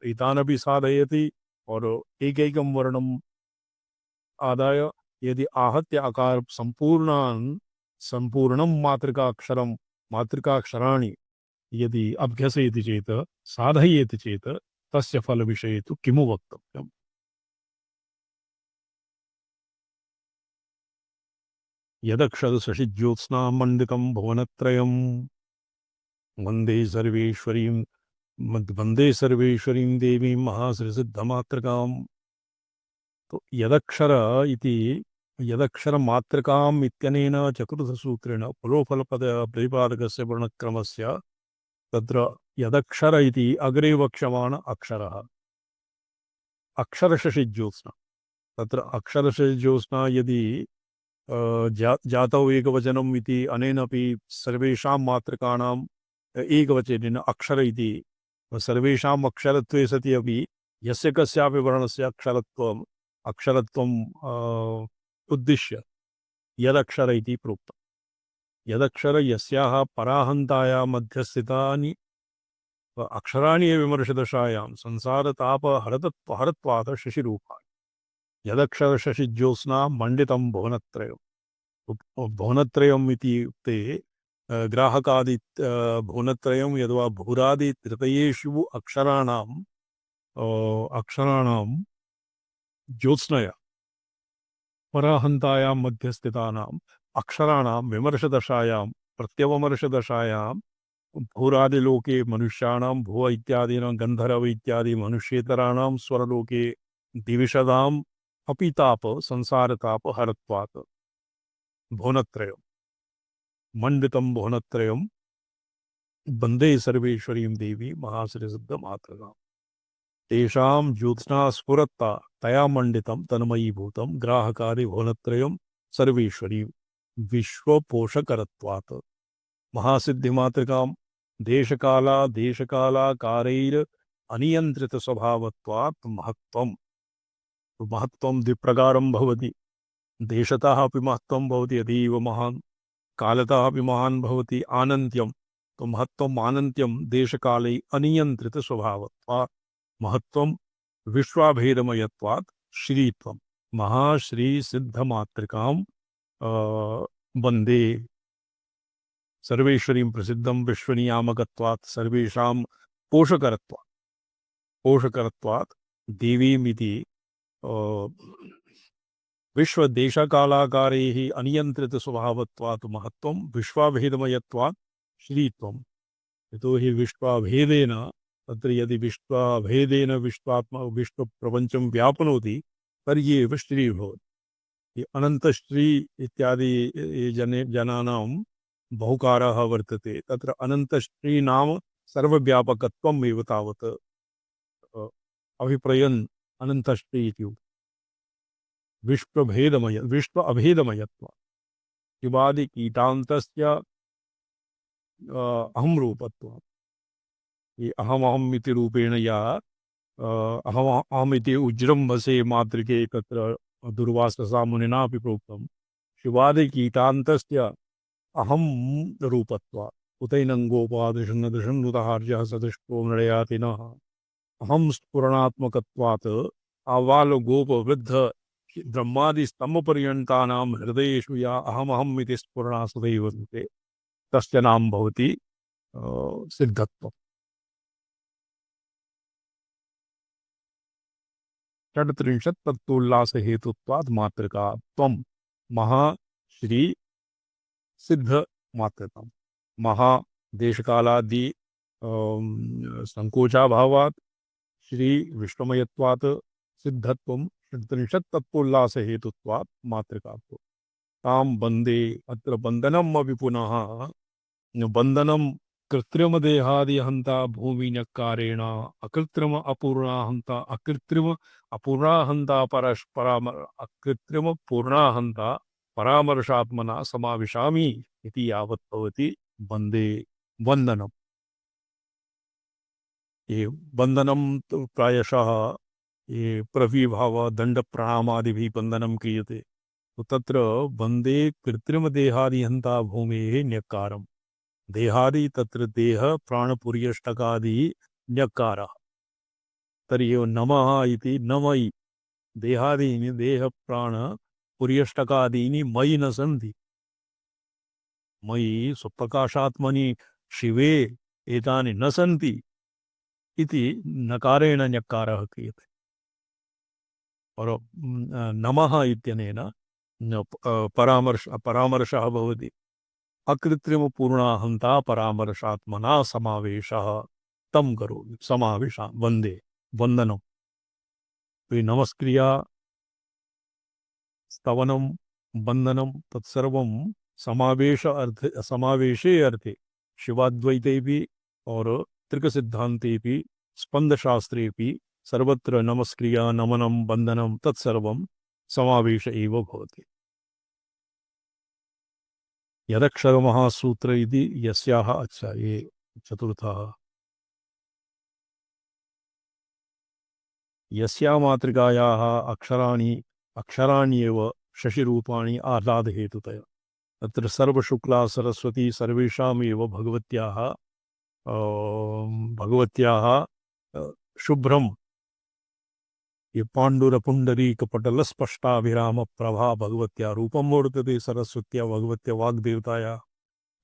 एतानपि साधयति और एकैकं वर्णम् आदाय यदि आहत्य आकार संपूर्णं मातृकाक्षराणि यदि अभ्यसयति चेत् साधयेति चेत् तस्य फलविषये तु किमु वक्तव्यम्। यदक्षरशशिज्योत्स्ना मण्डितं भुवनत्रयं वन्दे सर्वेश्वरीं देवीं महाश्रीसिद्धमातृकाम्। तो यदक्षरमातृकाम् इत्यनेन चतुर्थसूत्रेण फलोफलपद प्रतिपादकस्य वर्णक्रमस्य तत्र यदक्षर इति अग्रे वक्ष्यमाण अक्षरः अक्षरशशिज्योत्स्ना तत्र अक्षरशशिज्योत्स्ना यदि जातौ एकवचनम् इति अनेनापि सर्वेषां मातृकाणाम् एकवचनेन अक्षर इति सर्वेषाम् अक्षरत्वे सति अपि यस्य कस्यापि वर्णस्य अक्षरत्वम् उद्दिश्य यदक्षर इति प्रोक्तम्। यदक्षर यस्याः पराहन्तायां मध्यस्थितानि अक्षराणि विमर्शदशायां संसारतापहरत्वात् शशिरूपाणि यदक्षरशशिज्योत्स्ना मण्डितं भुवनत्रयम्। भुवनत्रयम् इत्युक्ते ग्राहकादि भुवनत्रयं यद्वा भूरादि तृतीयेषु अक्षराणां ज्योत्स्नया पराहन्तायां मध्यस्थितानां अक्षराणां विमर्शदशायां प्रत्यवमर्शदशायां भूरादिलोके मनुष्याणां भुव इत्यादीनां गन्धर्व इत्यादि मनुष्येतराणां स्वरलोके दिविषदाम् अपि ताप संसारताप हरत्वात् भुवनत्रयम् मंडितं भुवनत्रयम् वन्दे सर्वेश्वरीं देवी महाश्रीसिद्धमातृकाम् तेषां ज्योत्स्ना स्फुरत्ता तया मंडितं तन्मयीभूतं ग्राहकारि भुवनत्रयं सर्वेश्वरीं विश्वपोषकरत्वात् महासिद्धिमातृकां देशकालाकारैर अनियंत्रित स्वभावत्वात् महत्त्वं महत्त्वं द्विप्रकारं भवति। देशतः अपि महत्त्वं भवति अतीव महान्, कालतः अपि महान् भवति। आनन्त्यं तो महत्त्वम् आनन्त्यं देशकाले अनियंत्रित स्वभावत्वात् महत्त्वं विश्वाभेदमयत्वात् श्रीत्वं महाश्री सिद्धमातृकां वन्दे सर्वेश्वरीं प्रसिद्धं विश्वनियामकत्वात् सर्वेषां पोषकरत्वात् देवीमिति विश्वदेशकालाकारैः अनियंत्रित स्वभावत्वात् महत्त्वं विश्वाभेदमयत्वात् श्रीत्वम् यतो हि विश्वाभेदेन तत्र यदि विश्वाभेदेन विश्वप्रपञ्चं व्याप्नोति तर्हि एव श्री भवति। अनन्तश्री इत्यादि जनानां बहुकारः वर्तते, तत्र अनन्तश्री नाम सर्वव्यापकत्वम् एव तावत् अभिप्रयन् अनन्तश्री इति विश्व अभेदमयत्वात् शिवादि कीटान्तस्य अहं रूपत्वात् ये अहमहम् इति रूपेण या अहमिति उज्रं वसे मातृके तत्र दुर्वाससा मुनिना अपि प्रोक्तं शिवादि कीटान्तस्य अहं रूपत्वात् उतैनङ्गोपादिशन्नदृशन्नुतहार्यः सदृष्टो नडयातिनः अहं स्फुरणात्मकत्वात् आवालगोपवृद्ध ब्रह्मादि स्तम्भपर्यन्तानां हृदयेषु या अहमहम् इति स्फुरणा सदैव वर्तते तस्य नाम भवति सिद्धत्वम्। षड्त्रिंशत् तत्तोल्लासहेतुत्वात् मातृका त्वं महाश्री सिद्ध मातृका महा देशकालादि संकोचाभावात् श्री विश्वमयत्वात् सिद्धत्वं षड्त्रिंशत् तत्तोल्लासहेतुत्वात् मातृकात्वं तां वन्दे। अत्र बन्धनम् अपि पुनः बन्धनं कृत्रिमदेहादिहन्ता भूमिन्यकारेण अकृत्रिम अपूर्णाहन्ता अकृत्रिम पूर्णाहन्ता परामर्शात्मना समाविशामि इति यावत् भवति वन्दे वन्दनम्। ये बन्धनं तो प्रायशः ये प्रविभाव दंड प्रणामादिभिः बन्धनं क्रियते, तो तत्र वन्दे कृत्रिमदेहादिहन्ता भूमेः न्यक्कारम् देहादि तत्र देह प्राणपुर्यष्टकादि न्यक्कारः तर्हि नमः इति नमयि देहादीनि देह प्राण पुर्यष्टकादीनि मयि न सन्ति मयि स्वप्रकाशात्मनि शिवे एतानि न सन्ति इति नकारेण न्यक्कारः क्रियते। और नमः इत्यनेन परामर्शः भवति। अकृत्रिम पूर्णाहंता परामर्शात्मना समावेशः तम करोमि समावेशा वंदे वंदनम। तो नमस्क्रिया स्तवनम वंदनम तत्सर्वं समावेशे अर्थे शिवाद्वैते भी और त्रिक सिद्धांते भी स्पंद शास्त्रे भी सर्वत्र नमस्क्रिया नमनम वंदनम तत्सर्वं समावेश एव भवति। यदक्षरमहासूत्र इति यस्याः अच्छा ये चतुर्थः यस्या मातृकायाः अक्षराण्येव शशिरूपाणि आह्लादहेतुतया तत्र सर्वशुक्ला सरस्वती सर्वेषामेव भगवत्याः शुभ्रं ये पाण्डुरपुण्डरीकपटलस्पष्टाभिराम प्रभा भगवत्या रूपं वर्तते सरस्वत्या भगवत्या वाग्देवताया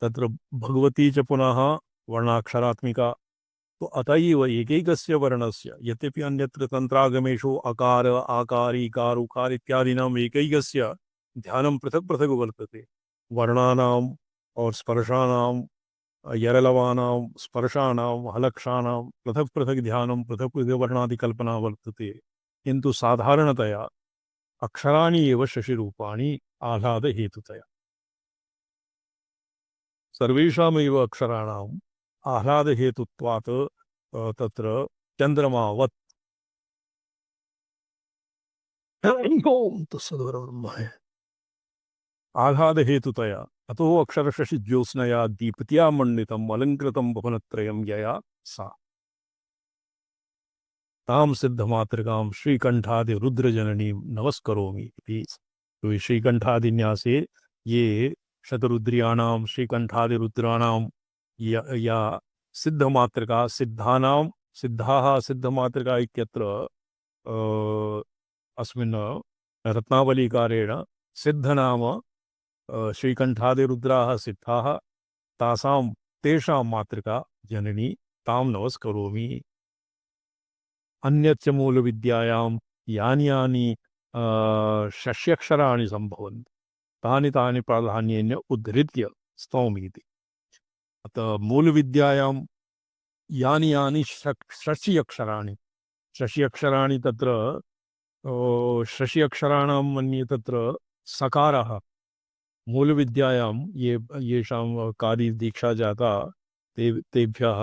तत्र भगवती च पुनः वर्णाक्षरात्मिका तो अतएव एकैकस्य वर्णस्य यद्यपि अन्यत्र तन्त्रागमेषु अकार आकार ईकार उकार इत्यादीनाम् एकैकस्य ध्यानं पृथक् पृथक् वर्तते। वर्णानाम् और स्पर्शानां यरलवानां स्पर्शानां हलक्षाणां पृथक् पृथक् ध्यानं पृथक् पृथक् वर्णादिकल्पना वर्तते। किन्तु साधारणतया अक्षराणि एव शशिरूपाणि आह्लादहेतुतया। सर्वेषामेव अक्षराणाम् आह्लादहेतुत्वात् तत्र चन्द्रमावत् ओम तत्सद्ब्रह्म आह्लादहेतुतया अतो अक्षरशशि ज्योत्स्नया दीप्त्या मण्डितम् अलङ्कृतं भुवनत्रयं यया सा ताम सिद्धमातृकां श्रीकंठादि रुद्रजननीं नमस्करोमि इति। तो ये श्रीकंठादि न्यासे ये शतरुद्रियाणां श्रीकंठादि रुद्राणां या सिद्धमातृका सिद्धानां सिद्धाः सिद्धमातृका इत्यत्र अस्मिन् रत्नावलीकारेण सिद्धनाम श्रीकंठादिरुद्राः सिद्धाः तासां तेषां मातृका जननी तां नमस्करोमि। अन्यच्च मूलविद्यायां यानि यानि षष्ट्यक्षराणि सम्भवन्ति तानि तानि प्राधान्येन उद्धृत्य स्तौमि इति। अतः मूलविद्यायां यानि यानि षष्ट्यक्षराणि षष्ट्यक्षराणि तत्र षष्ट्यक्षराणां मन्ये तत्र सकारः मूलविद्यायां येषां कार्यदीक्षा जाता तेभ्यः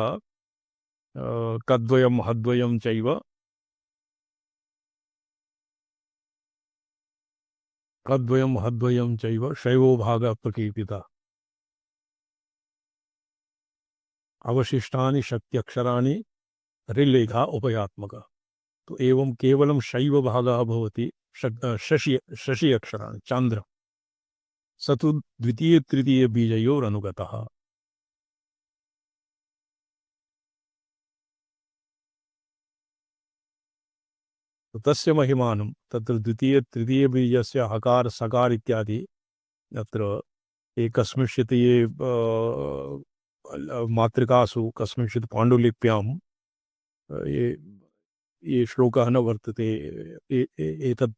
कद्वयं हद्वयं चैव कद्वयं हद्वयं चैव शैवो भागः प्रकीर्तितः अवशिष्टानि शक्त्यक्षराणि ऋल्लेखा उभयात्मकः। तो एवं केवलं शैव भागः भवति शशि अक्षराणि चान्द्र स तु द्वितीय तृतीय बीजयोरनुगतः। तो तस्य महिमानं तत्र द्वितीय तृतीय बीजस्य हकार सकार इत्यादि अत्र एकस्मिंश्चित् ये मातृकासु कस्मिंश्चित् पाण्डुलिप्यां ये श्लोकः न वर्तते एतत्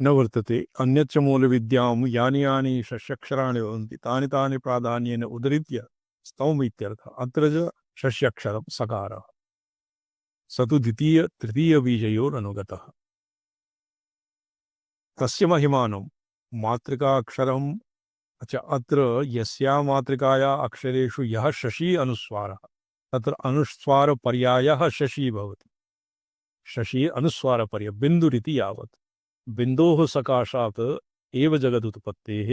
न वर्तते। अन्यच्च मूलविद्यां यानि यानि षष्ट्यक्षराणि भवन्ति तानि तानि प्राधान्येन उद्धृत्य स्तौमि इत्यर्थः। अत्र च षष्ट्यक्षरं सकारः स तु द्वितीय तृतीय बीजयोरनुगतः। तस्य महिमानं मातृका अक्षरम् अत्र यस्या मातृकाया अक्षरेषु यः शशि अनुस्वारः तत्र अनुस्वारपर्यायः शशि भवति। शशि अनुस्वारपर्याय बिन्दुरिति यावत् बिन्दोः सकाशात् एव जगदुत्पत्तेः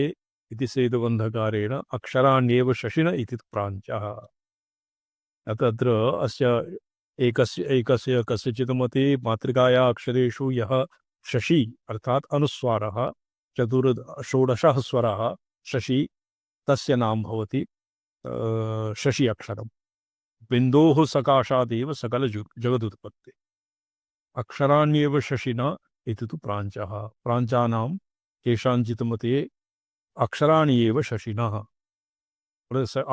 इति सेतुबन्धकारेण अक्षराण्येव शशिन इति प्राञ्चः। तत्र अस्य एकस्य कस्यचित् मते मातृकाया अक्षरेषु यः शशि अर्थात् अनुस्वारः षोडशः स्वरः शशि तस्य नाम भवति शशि अक्षरम्। बिन्दोः सकाशादेव सकल जगदुत्पत्ति अक्षराण्येव शशिना इति तु प्राञ्चः। प्राञ्चानां केषाञ्चित् मते अक्षराणि एव शशिनः।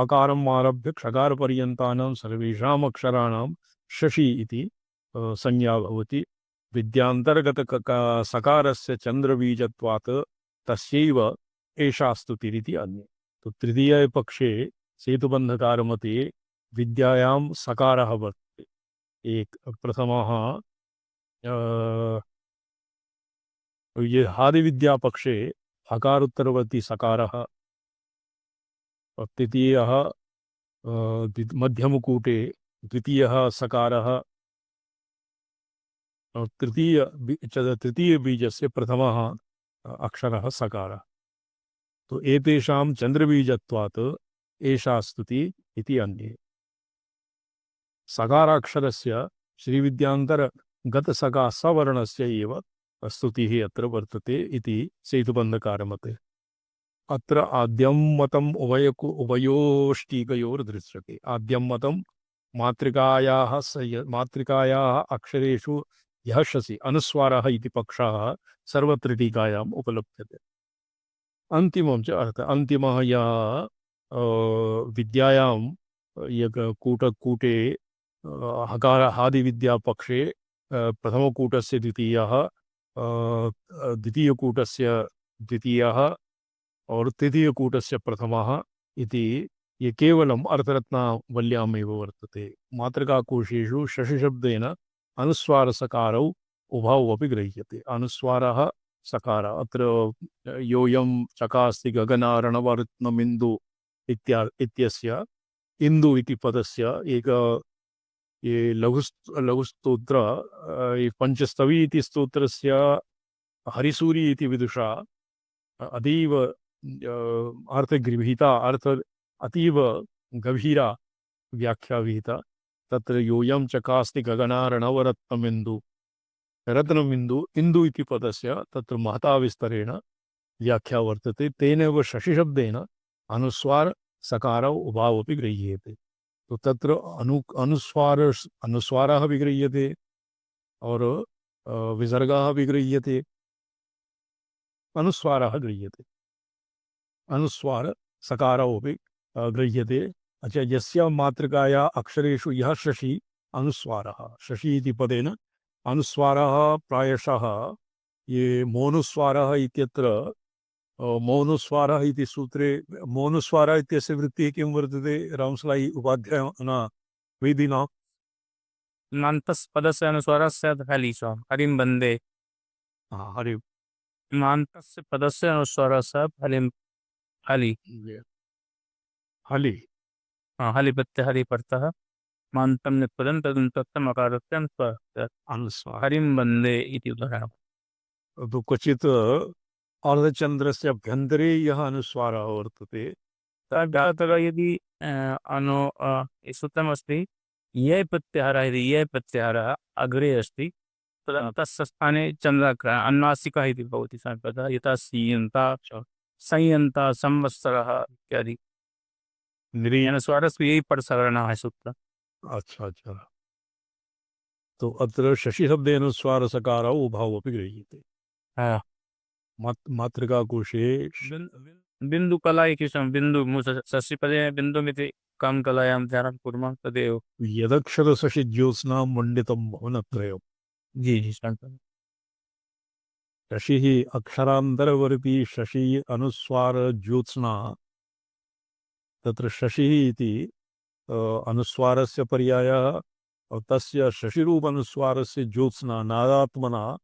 अकारम् आरभ्य क्षकारपर्यन्तानां सर्वेषाम् अक्षराणां शशि इति संज्ञा भवति। विद्यान्तर्गत सकारस्य चन्द्रबीजत्वात् तस्यैव एषा स्तुतिरिति अन्ये। तो तृतीय पक्षे सेतुबन्धकारमते विद्यायां सकारः वर्तते। एक प्रथमः ये हादिविद्या पक्षे हकारोत्तरवर्ती सकारः और तृतीयः मध्यमकूटे द्वितीयः सकारः और तृतीय बीजस्य प्रथमः अक्षरः सकारः। तो एतेषां चन्द्रबीजत्वात् एषा स्तुति इति अन्ये। सकाराक्षरस्य श्रीविद्यान्तरगतसका सवर्णस्य एव स्तुतिः अत्र वर्तते इति सेतुबन्धकारमते। अत्र आद्यं मतम् उभयोष्टिकयोर्दृश्यते। आद्यं मतं मातृकायाः अक्षरेषु यः शशि अनुस्वारः इति पक्षः सर्वत्र टीकायाम् उपलभ्यते। अन्तिमं च अर्थः अन्तिमः या विद्यायां कूटे हकार हादिविद्यापक्षे प्रथमकूटस्य द्वितीयः द्वितीयकूटस्य द्वितीयः और तृतीयकूटस्य प्रथमः इति ये केवलम् अर्थरत्नावल्यामेव वर्तते। मातृकाकोशेषु शशिशब्देन अनुस्वारसकारौ उभौ अपि गृह्यते। अनुस्वारः सकार अत्र योऽयं चकास्ति गगनार्णवरत्नमिन्दु इत्यस्य इन्दु इति पदस्य एक ये लघुस्तोत्र ये पंचस्तवी इति स्तोत्रस्य हरिसूरी इति विदुषा अतीव अर्थगृहीता अर्थ अतीव गभीरा व्याख्या विहिता। तत्र योऽयं चकास्ति गगनार्णवरत्नमिन्दु रत्नमिन्दु इन्दु इति पदस्य तत्र महता विस्तरेण व्याख्या वर्तते। तेनैव शशिशब्देन अनुस्वार सकारौ उभावपि गृह्येते। तो तत्र अनुस्वारः विगृह्यते और विसर्गः विगृह्यते, अनुस्वारः गृह्यते, अनुस्वार सकारौ अपि गृह्यते। अच्छा, यस्य मातृकाया अक्षरेषु यः शशि अनुस्वारः, शशि इति पदेन अनुस्वारः प्रायशः ये मौनुस्वारः इत्यत्र मौनुस्वारः इति सूत्रे मौनुस्वारः इत्यस्य वृत्तिः किं वर्तते रामसलाई उपाध्यायना वेदिना? नान्तस् पदस्य अनुस्वारस्य हलिष हरिं वन्दे। हरि नान्तस्य पदस्य अनुस्वारस्य हलिं हलि हलि हलि प्रत्यय हरि परतः मान्तं निपदं तदन्तम् अकारत्यं अनुस्वार हरिं वन्दे इति उदाहरणम्। तो क्वचित् अर्धचन्द्रस्य अभ्यन्तरे यः अनुस्वारः वर्तते तत्र यदि सूत्रमस्ति ये प्रत्याहारः यदि ये प्रत्याहारः अग्रे अस्ति तदा तस्य स्थाने चन्द्राकार अन्नासिकः इति भवति सर्वदा, यथा सीयन्ता संयन्ता संवत्सरः इत्यादि अनुस्वारस्य यही प्रसारणः है सूत्र। अच्छा अच्छा, तो अत्र शशिशब्देन अनुस्वारसकारौ उभौ अपि गृह्यते। मातृकाकोशे बिन्दुकला इति बिन्दु शशिपदे बिन्दुमिति कं कलायां ध्यानं कुर्मः तदेव। यदक्षरशशिज्योत्स्ना मण्डितं भुवनत्रयम्। जी जी शान्तम्। शशिः अक्षरान्तरवर्ती शशि अनुस्वार ज्योत्स्ना। तत्र शशिः इति अनुस्वारस्य पर्यायः तस्य शशिरूप अनुस्वारस्य ज्योत्स्ना नादात्मना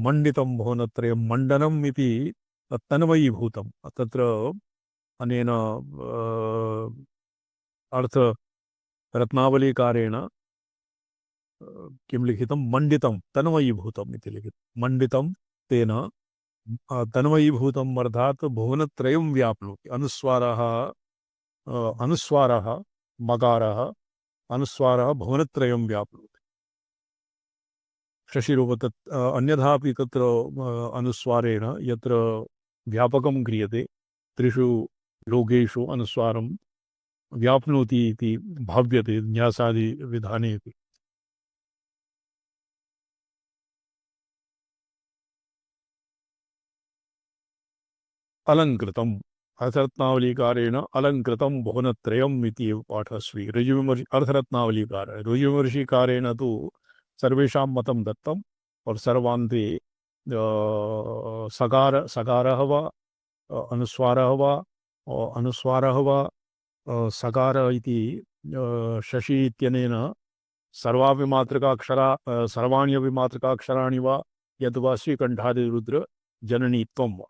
मण्डितं भुवनत्रयं मण्डनम् इति तन्मयीभूतं। तत्र अनेन अर्थ रत्नावलीकारेण किं लिखितं मण्डितं तन्मयीभूतम् इति लिखितं। मण्डितं तेन तन्मयीभूतम् अर्थात् भुवनत्रयं व्याप्नोति। अनुस्वारः मकारः अनुस्वारः भुवनत्रयं व्याप्नोति। शशिरूप तत् अन्यथापि तत्र अनुस्वारेण यत्र व्यापकं क्रियते त्रिषु लोकेषु अनुस्वारं व्याप्नोति इति भाव्यते न्यासादि विधानेपि। अलङ्कृतम् अर्थरत्नावलीकारेण अलङ्कृतं भुवनत्रयम् इति पाठः स्वीक्रियते। अर्थरत्नावलीकार ऋजुविमर्शिकारेण तु सर्वेषां मतं दत्तम् और सर्वान्ते सकारः वा अनुस्वारः वा सकार इति शशि इत्यनेन सर्वापि मातृकाक्षरा सर्वाणि अपि मातृकाक्षराणि वा यद्वा श्रीकण्ठादिरुद्र जननीत्वं वा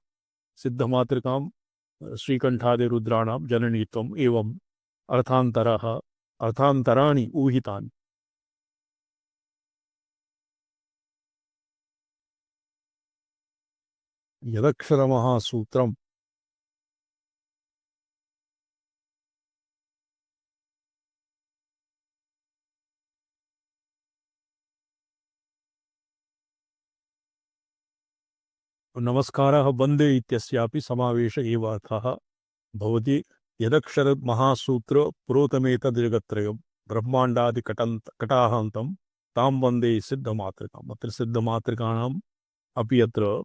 सिद्धमातृकां श्रीकण्ठादिरुद्राणां जननीत्वम् एवं अर्थान्तराणि ऊहितानि। यदक्षरमहासूत्रम् नमस्कारः वन्दे इत्यस्यापि समावेश एव अर्थः भवति। यदक्षरमहासूत्र पुरोतमेतद्जगत्त्रयं ब्रह्माण्डादिकटाहान्तं तां वन्दे सिद्धमातृकाम्। अत्र सिद्धमातृकाणाम् अपि अत्र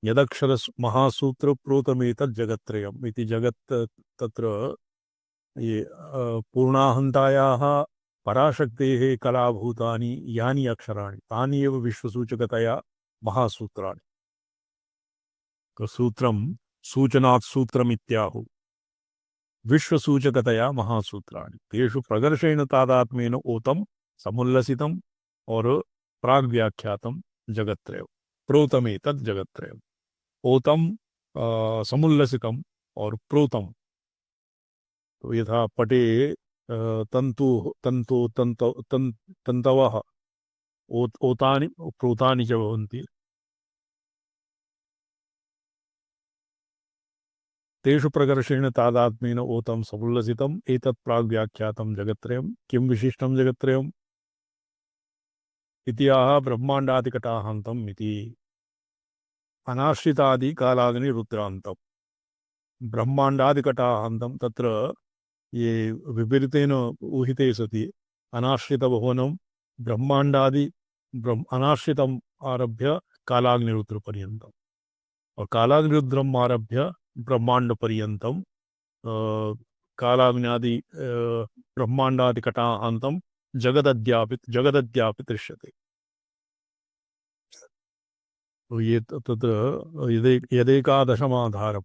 यदक्षरमहासूत्र पुरोतमेतद्जगत्त्रयम् इति जगत् तत्र ये पूर्णाहन्तायाः पराशक्तेः कलाभूतानि यानि अक्षराणि तानि एव विश्वसूचकतया महासूत्राणि। सूत्रं सूचनात् सूत्रमित्याहुः। विश्वसूचकतया महासूत्राणि तेषु प्रकर्षेण तादात्म्येन ओतं समुल्लसितम् और प्राग्व्याख्यातं जगत्त्रयम्। प्रोतमेतत् जगत्त्रयम्। ओतं समुल्लसितम् और प्रोतं। तो यथा पटे तन्तु तन्तु तन्तु तन्तवः ओतानि प्रोतानि च भवन्ति। तेषु प्रकर्षेण तादात्म्येन ओतं समुल्लसितम् एतत् प्राग्व्याख्यातं जगत्त्रयम्। किं विशिष्टं जगत्त्रयम् इति आह ब्रह्माण्डादिकटाहान्तम् इति। अनाश्रितादि कालाग्नि रुद्रान्तम्। ब्रह्माण्डादिकटाहान्तं तत्र ये विपरीतेन ऊहिते सति अनाश्रितभुवनं ब्रह्माण्डादि अनाश्रितम् आरभ्य कालाग्निरुद्रपर्यन्तम् और कालाग्निरुद्रम् आरभ्य ब्रह्माण्डपर्यन्तम् कालाग्न्यादि ब्रह्माण्डादिकटाहान्तं जगदद्यापि दृश्यते। तो ये तत्र यदेकादशमाधारम्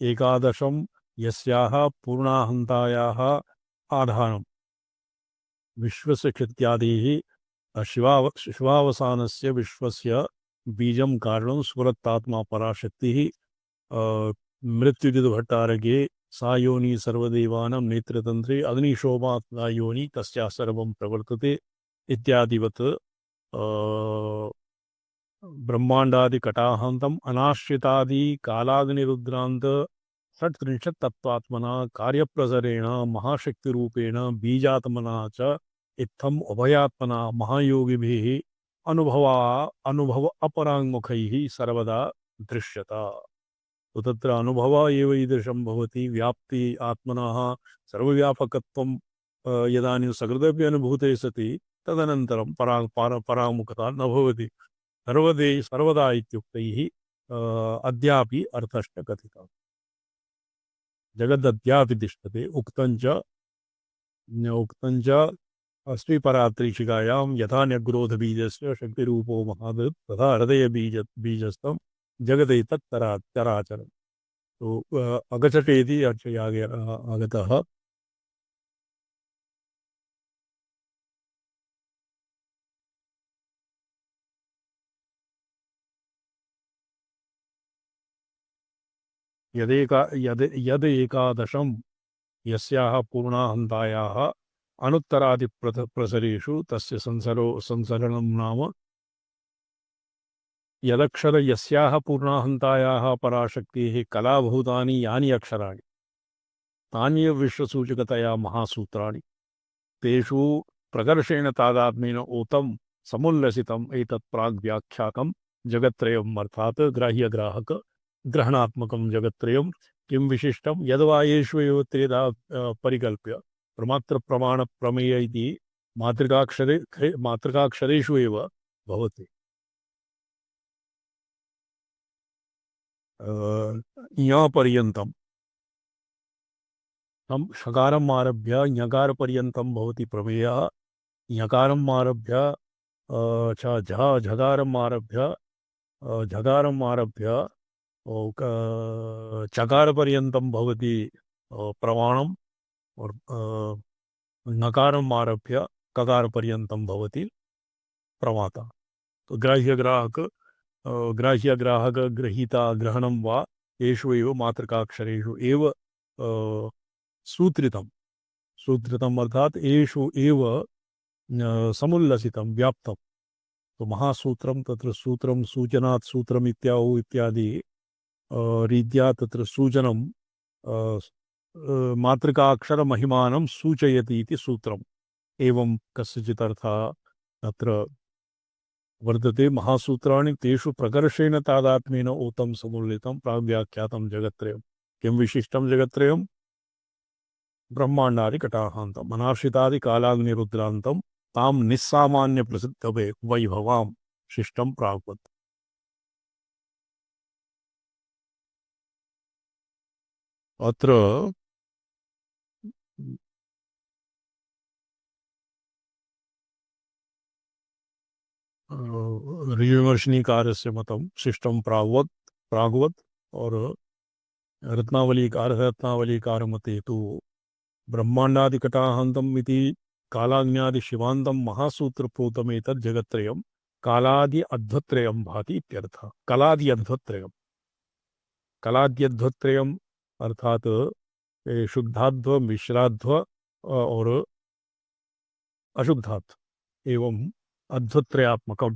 एकादशं यस्याः पूर्णाहन्तायाः आधारम् विश्वस्य क्षित्यादिः शिवावसानस्य विश्वस्य बीजं कारणं स्फुरत्तात्मा पराशक्तिः मृत्युजितभट्टारके सा योनि सर्वदेवानां नेत्रतन्त्रे अग्निशोमात्मा योनि तस्याः सर्वं प्रवर्तते इत्यादिवत् ब्रह्माण्डादिकटाहान्तम् अनाश्रितादि कालाग्निरुद्रान्त षट्त्रिंशत् तत्त्वात्मना कार्यप्रसरेण महाशक्तिरूपेण बीजात्मना च इत्थम् उभयात्मना महायोगिभिः अनुभव अपराङ्मुखैः सर्वदा दृश्यता। तो तत्र अनुभव एव ईदृशं भवति। व्याप्ति आत्मनः सर्वव्यापकत्वं यदानीं सकृदपि अनुभूते सति तदनन्तरं परामुखता न भवति। सर्वदा इत्युक्तैः अद्यापि अर्थश्च कथितः। जगदद्यापि तिष्ठते उक्तञ्च श्रीपरात्रिशिखायां यथा न्यग्रोधबीजस्य शक्तिरूपो महादत् तथा हृदयबीजस्थं जगदैतत् चराचरम्। तो अगचटेति आगतः। यद एकादशं यस्याः पूर्णाहन्तायाः अनुत्तरादिप्रसरेषु तस्य संसरणं नाम यदक्षर यस्याः पूर्णाहन्तायाः पराशक्तेः कलाभूतानि यानि अक्षराणि तान्येव विश्वसूचकतया महासूत्राणि तेषु प्रकर्षेण तादात्म्येन ओतं समुल्लसितम् एतत् प्राग्व्याख्यातं जगत्त्रयम् अर्थात् ग्राह्यग्राहक ग्रहणात्मकं जगत्त्रयम्। किं विशिष्टं यद्वा येषु एव त्रेधा परिकल्प्य प्रमात्रप्रमाणप्रमेय इति मातृकाक्षरेषु एव भवति। ञपर्यन्तं तं षकारम् आरभ्य ञकारपर्यन्तं भवति प्रमेयः। ञकारम् आरभ्य झकारम् आरभ्य चकारपर्यन्तं भवति प्रमाणम् और नकारम् आरभ्य ककारपर्यन्तं भवति प्रमाता। तो ग्राह्यग्राहक गृहीता ग्रहणं वा येषु एव मातृकाक्षरेषु एव सूत्रितम् अर्थात येषु एव समुल्लसितं व्याप्तं। तो महासूत्रं तत्र सूत्रं सूचनात् सूत्रम् इत्यादि रीत्या तत्र सूचनं मातृकाक्षरमहिमानं सूचयति इति सूत्रम्। एवं कस्यचित् अर्थः तत्र वर्तते। महासूत्राणि तेषु प्रकर्षेण तादात्म्येन ओतं समुल्लितं प्राग्व्याख्यातं जगत्त्रयम्। किं विशिष्टं जगत्त्रयम् ब्रह्माण्डादिकटाहान्तम् अनाश्रितादिकालाग्निरुद्रान्तं तां निस्सामान्यप्रसिद्ध वैभवां शिष्टं प्राग्वत्। अत्र ऋषिवर्षिणीकारस्य मतं शिष्टं प्राग्वत् और रत्नावलीकारमते तु ब्रह्मांडादिकटाहन्तम् इति कालाग्न्यादिशिवान्तं महासूत्रप्रोतमेतत् जगत्त्रयं कालादि अध्वत्रयं भाति इत्यर्थः। कलाद्यध्वत्रयम् अर्थात ये शुद्धाध्व, मिश्राध्व और अशुद्धाध्व एवं अध्वत्रयात्मकं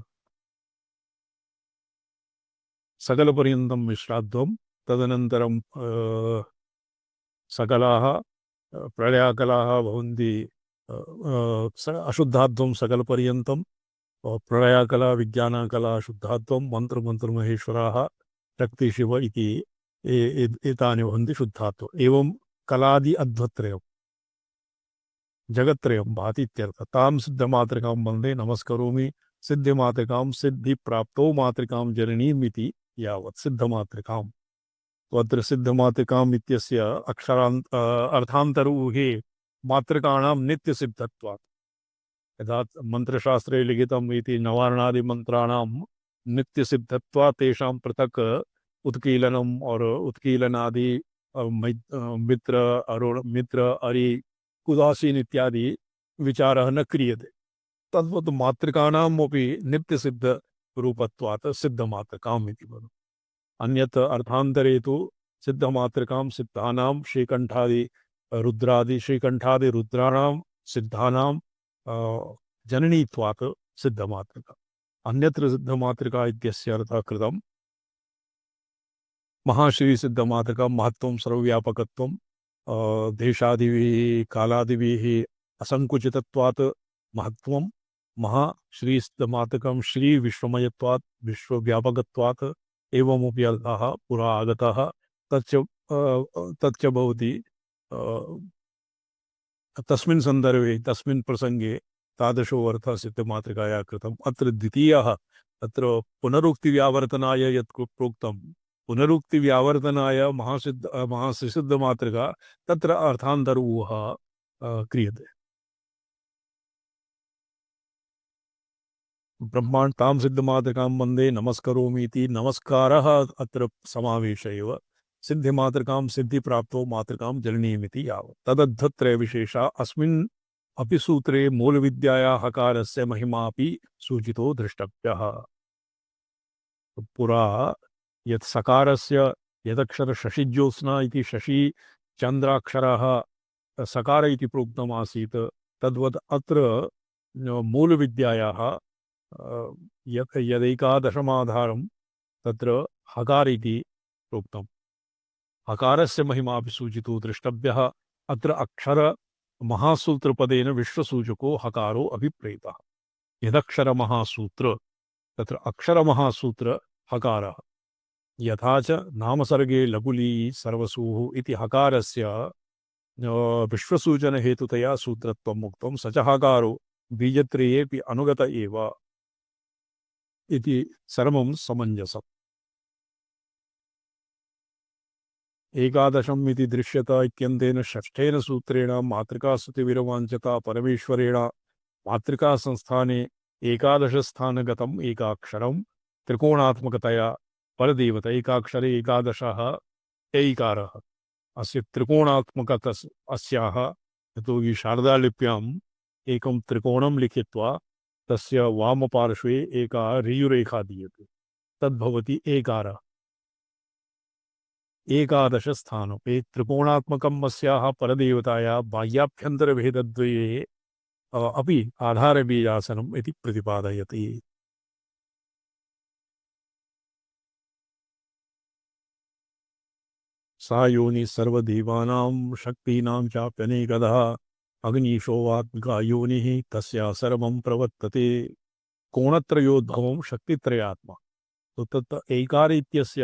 सकलपर्यन्तं मिश्राध्वं तदनन्तरं सकलाः प्रलयाकलाः भवन्ति अशुद्धाध्वं सकलपर्यन्तं प्रलयाकला विज्ञानकला शुद्धाध्वं मन्त्रमहेश्वराः शक्ति शिव इति एतानि भवन्ति शुद्धाध्व एवं कलादि अध्वत्रयं जगत्त्रयं भाति इत्यर्थः। तां सिद्धमातृकां वन्दे नमस्करोमि सिद्धिमातृकां सिद्धिप्राप्तौ मातृकां जननीम् इति यावत् सिद्धमातृकाम्। अत्र सिद्धमातृकाम् इत्यस्य अर्थान्तरूहे मातृकाणां नित्यसिद्धत्वात्। यथा मन्त्रशास्त्रे लिखितम् इति नवार्णादिमन्त्राणां नित्यसिद्धत्वात् तेषां पृथक् उत्कीलनम् और उत्कीलनादि मित्र अरुण मित्र अरि उदासीन इत्यादि विचारः न क्रियते। तद्वत् मातृकाणाम् अपि नित्यसिद्धरूपत्वात् सिद्धमातृकाम् इति वदति। अन्यत् अर्थान्तरे तु सिद्धमातृकां सिद्धानां श्रीकण्ठादि रुद्राणां सिद्धानां जननीत्वात् सिद्धमातृका। अन्यत्र सिद्धमातृका इत्यस्य अर्थः कृतं महाश्री सिद्धमातृका महत्त्वं सर्वव्यापकत्वं देशादिभिः कालादिभिः असंकुचितत्वात् महत्त्वं महाश्री सिद्धमातृकं श्री विश्वमयत्वात् विश्वव्यापकत्वात् एवमपि अर्थः पुरा आगतः तच्च भवति तस्मिन् सन्दर्भे तस्मिन् प्रसंगे तादृशो अर्थः सिद्धमातृकाया कृतम्। अत्र द्वितीयः अत्र पुनरुक्तिव्यावर्तनाय यत् प्रोक्तं पुनरुक्तिव्यावर्तनाय महासिद्धमातृका तत्र अर्थान्तरूहः क्रियते। ब्रह्मांड तां सिद्धमातृकां वन्दे नमस्करोमि इति नमस्कारः अत्र समावेश एव। सिद्धिमातृकां सिद्धिप्राप्तो मातृकां जननीमिति यावत् तदद्धत्रयविशेषा अस्मिन् अपि सूत्रे मूलविद्यायाः हकारस्य महिमापि सूचितो द्रष्टव्यः। पुरा यत् सकारस्य यदक्षर शशिज्योत्स्ना इति शशि चन्द्राक्षरः सकार इति प्रोक्तमासीत् तद्वत् अत्र मूलविद्यायाः यदैकादशमाधारं तत्र हकार इति प्रोक्तम्। हकारस्य महिमापि सूचितो द्रष्टव्यः। अत्र अक्षर महासूत्रपदेन विश्वसूचको हकारो अभिप्रेतः। यदक्षर महासूत्र तत्र अक्षर महासूत्र हकारः। यथा च नामसर्गे लघुली सर्वसूः इति हकारस्य विश्वसूचन हेतुतया सूत्रत्वम् उक्तं स च हकारो बीजत्रयेऽपि अनुगत एव इति सर्वं समञ्जसम्। एकादशम् इति दृश्यत इत्यन्तेन षष्ठेन सूत्रेण मातृकास्तुतिविरवाञ्चता परमेश्वरेण मातृकासंस्थाने एकादशस्थानगतम् एकाक्षरं त्रिकोणात्मकतया परदेवत एकाक्षरे एकादशः ऐकारः। अस्य त्रिकोणात्मकतस् अस्याः यतोहि शारदालिप्याम् एकं त्रिकोणं लिखित्वा तस्य वामपार्श्वे एका ऋयुरेखा दीयते तद्भवति एकारः। एकादश स्थानपे त्रिकोणात्मकम् अस्याः परदेवतायाः बाह्याभ्यन्तरभेदद्वये अपि आधारबीजासनम् इति प्रतिपादयति। सा योनि सर्वदेवानां शक्तीनां चाप्यनेकधा अग्निशोवात्मिका योनिः तस्या सर्वं प्रवर्तते। कोणत्रयोद्भवं शक्तित्रयात्मा। तो तत् ऐकार इत्यस्य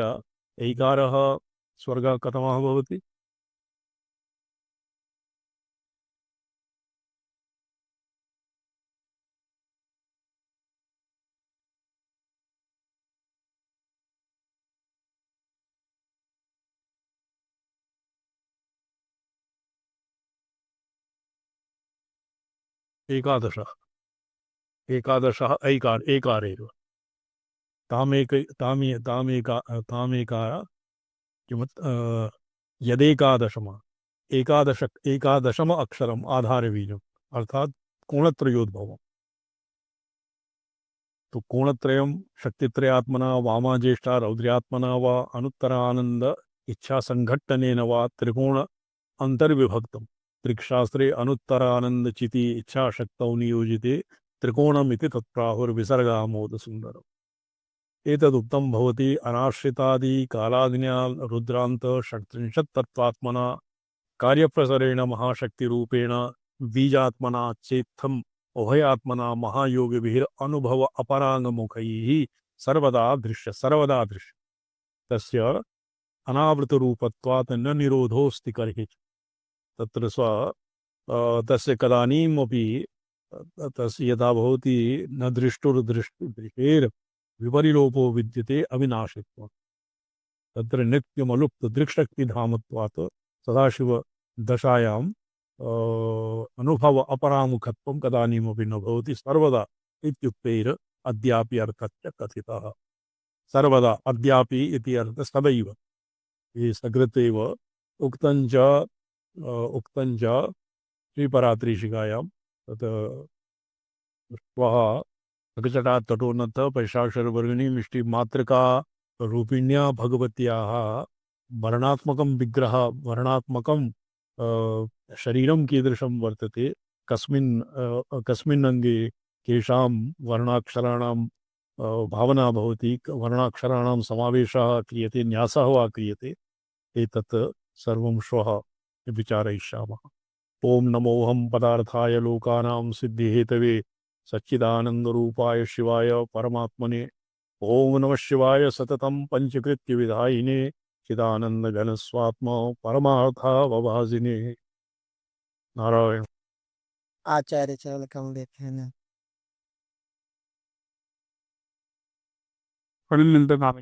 ऐकारः स्वर्गः कथमः भवति? एकादशः। एकादशः एकारेव तामेकार किमत् एकादशम अक्षरम आधार बीजम अर्थात कोणत्रयोद्भवम। तो कोणत्रयम शक्तित्रयात्मना वामा ज्येष्ठा रौद्र्यात्मना व अनुत्तरानंद इच्छा संघट्टनेन वा त्रिकोण अंतर्विभक्तम त्रिक्शास्त्रे अनुत्तरानंद चिति इच्छा शक्तौ नियोजिते त्रिकोणमिति तत्प्राहुर्विसर्गामोद सुंदरम्। एतदुक्तं भवति अनाश्रितादि कालादिन्या रुद्रांत षट्त्रिंशत् तत्त्वात्मना कार्यप्रसरेण महाशक्तिरूपेण बीजात्मना चेत्थम उभयात्मना महायोगिभिः अनुभव अपरांगमुखैः सर्वदा दृश्य तस्य अनावृतरूपत्वात् न निरोधोऽस्ति कर्हि तत्र तस्य कदानीमपि तस्य यथा भवति न दृष्टुर्दृष्टेर् विपरिलोपो विद्यते अविनाशित्वम् तत्र नित्यमलुप्त दृक्शक्तिधामत्वात् सदाशिव दशायां अनुभव अपरामुखत्वं कदानीमपि न भवति सर्वदा इत्युक्तेर् अद्यापि अर्थस्य कथितः सर्वदा अद्यापि इति अर्थः सदैव ये सकृतेव उक्तञ्च श्रीपरात्रीशिकायां तत् श्वः प्रकटटात् तटोन्नत पैशाक्षरवर्गिणी मिष्टि मातृका रूपिण्या भगवत्याः वर्णात्मकं विग्रह वर्णात्मकं शरीरं कीदृशं वर्तते कस्मिन् अंगे केषां वर्णाक्षराणां भावना भवति वर्णाक्षराणां समावेशः क्रियते न्यासः वा क्रियते एतत् सर्वं श्वः विचारयिष्यामः। ओम नमोऽहं पदार्थाय लोकानां सिद्धिहेतवे सच्चिदानन्दरूपाय शिवाय परमात्मने ओम नमः शिवाय सततं पंचकृत्य विधायिने चिदानन्दघनस्वात्मा परमार्थावभासिने। नारायण। आचार्य चरण कमल देखें पढ़ने मिलते काम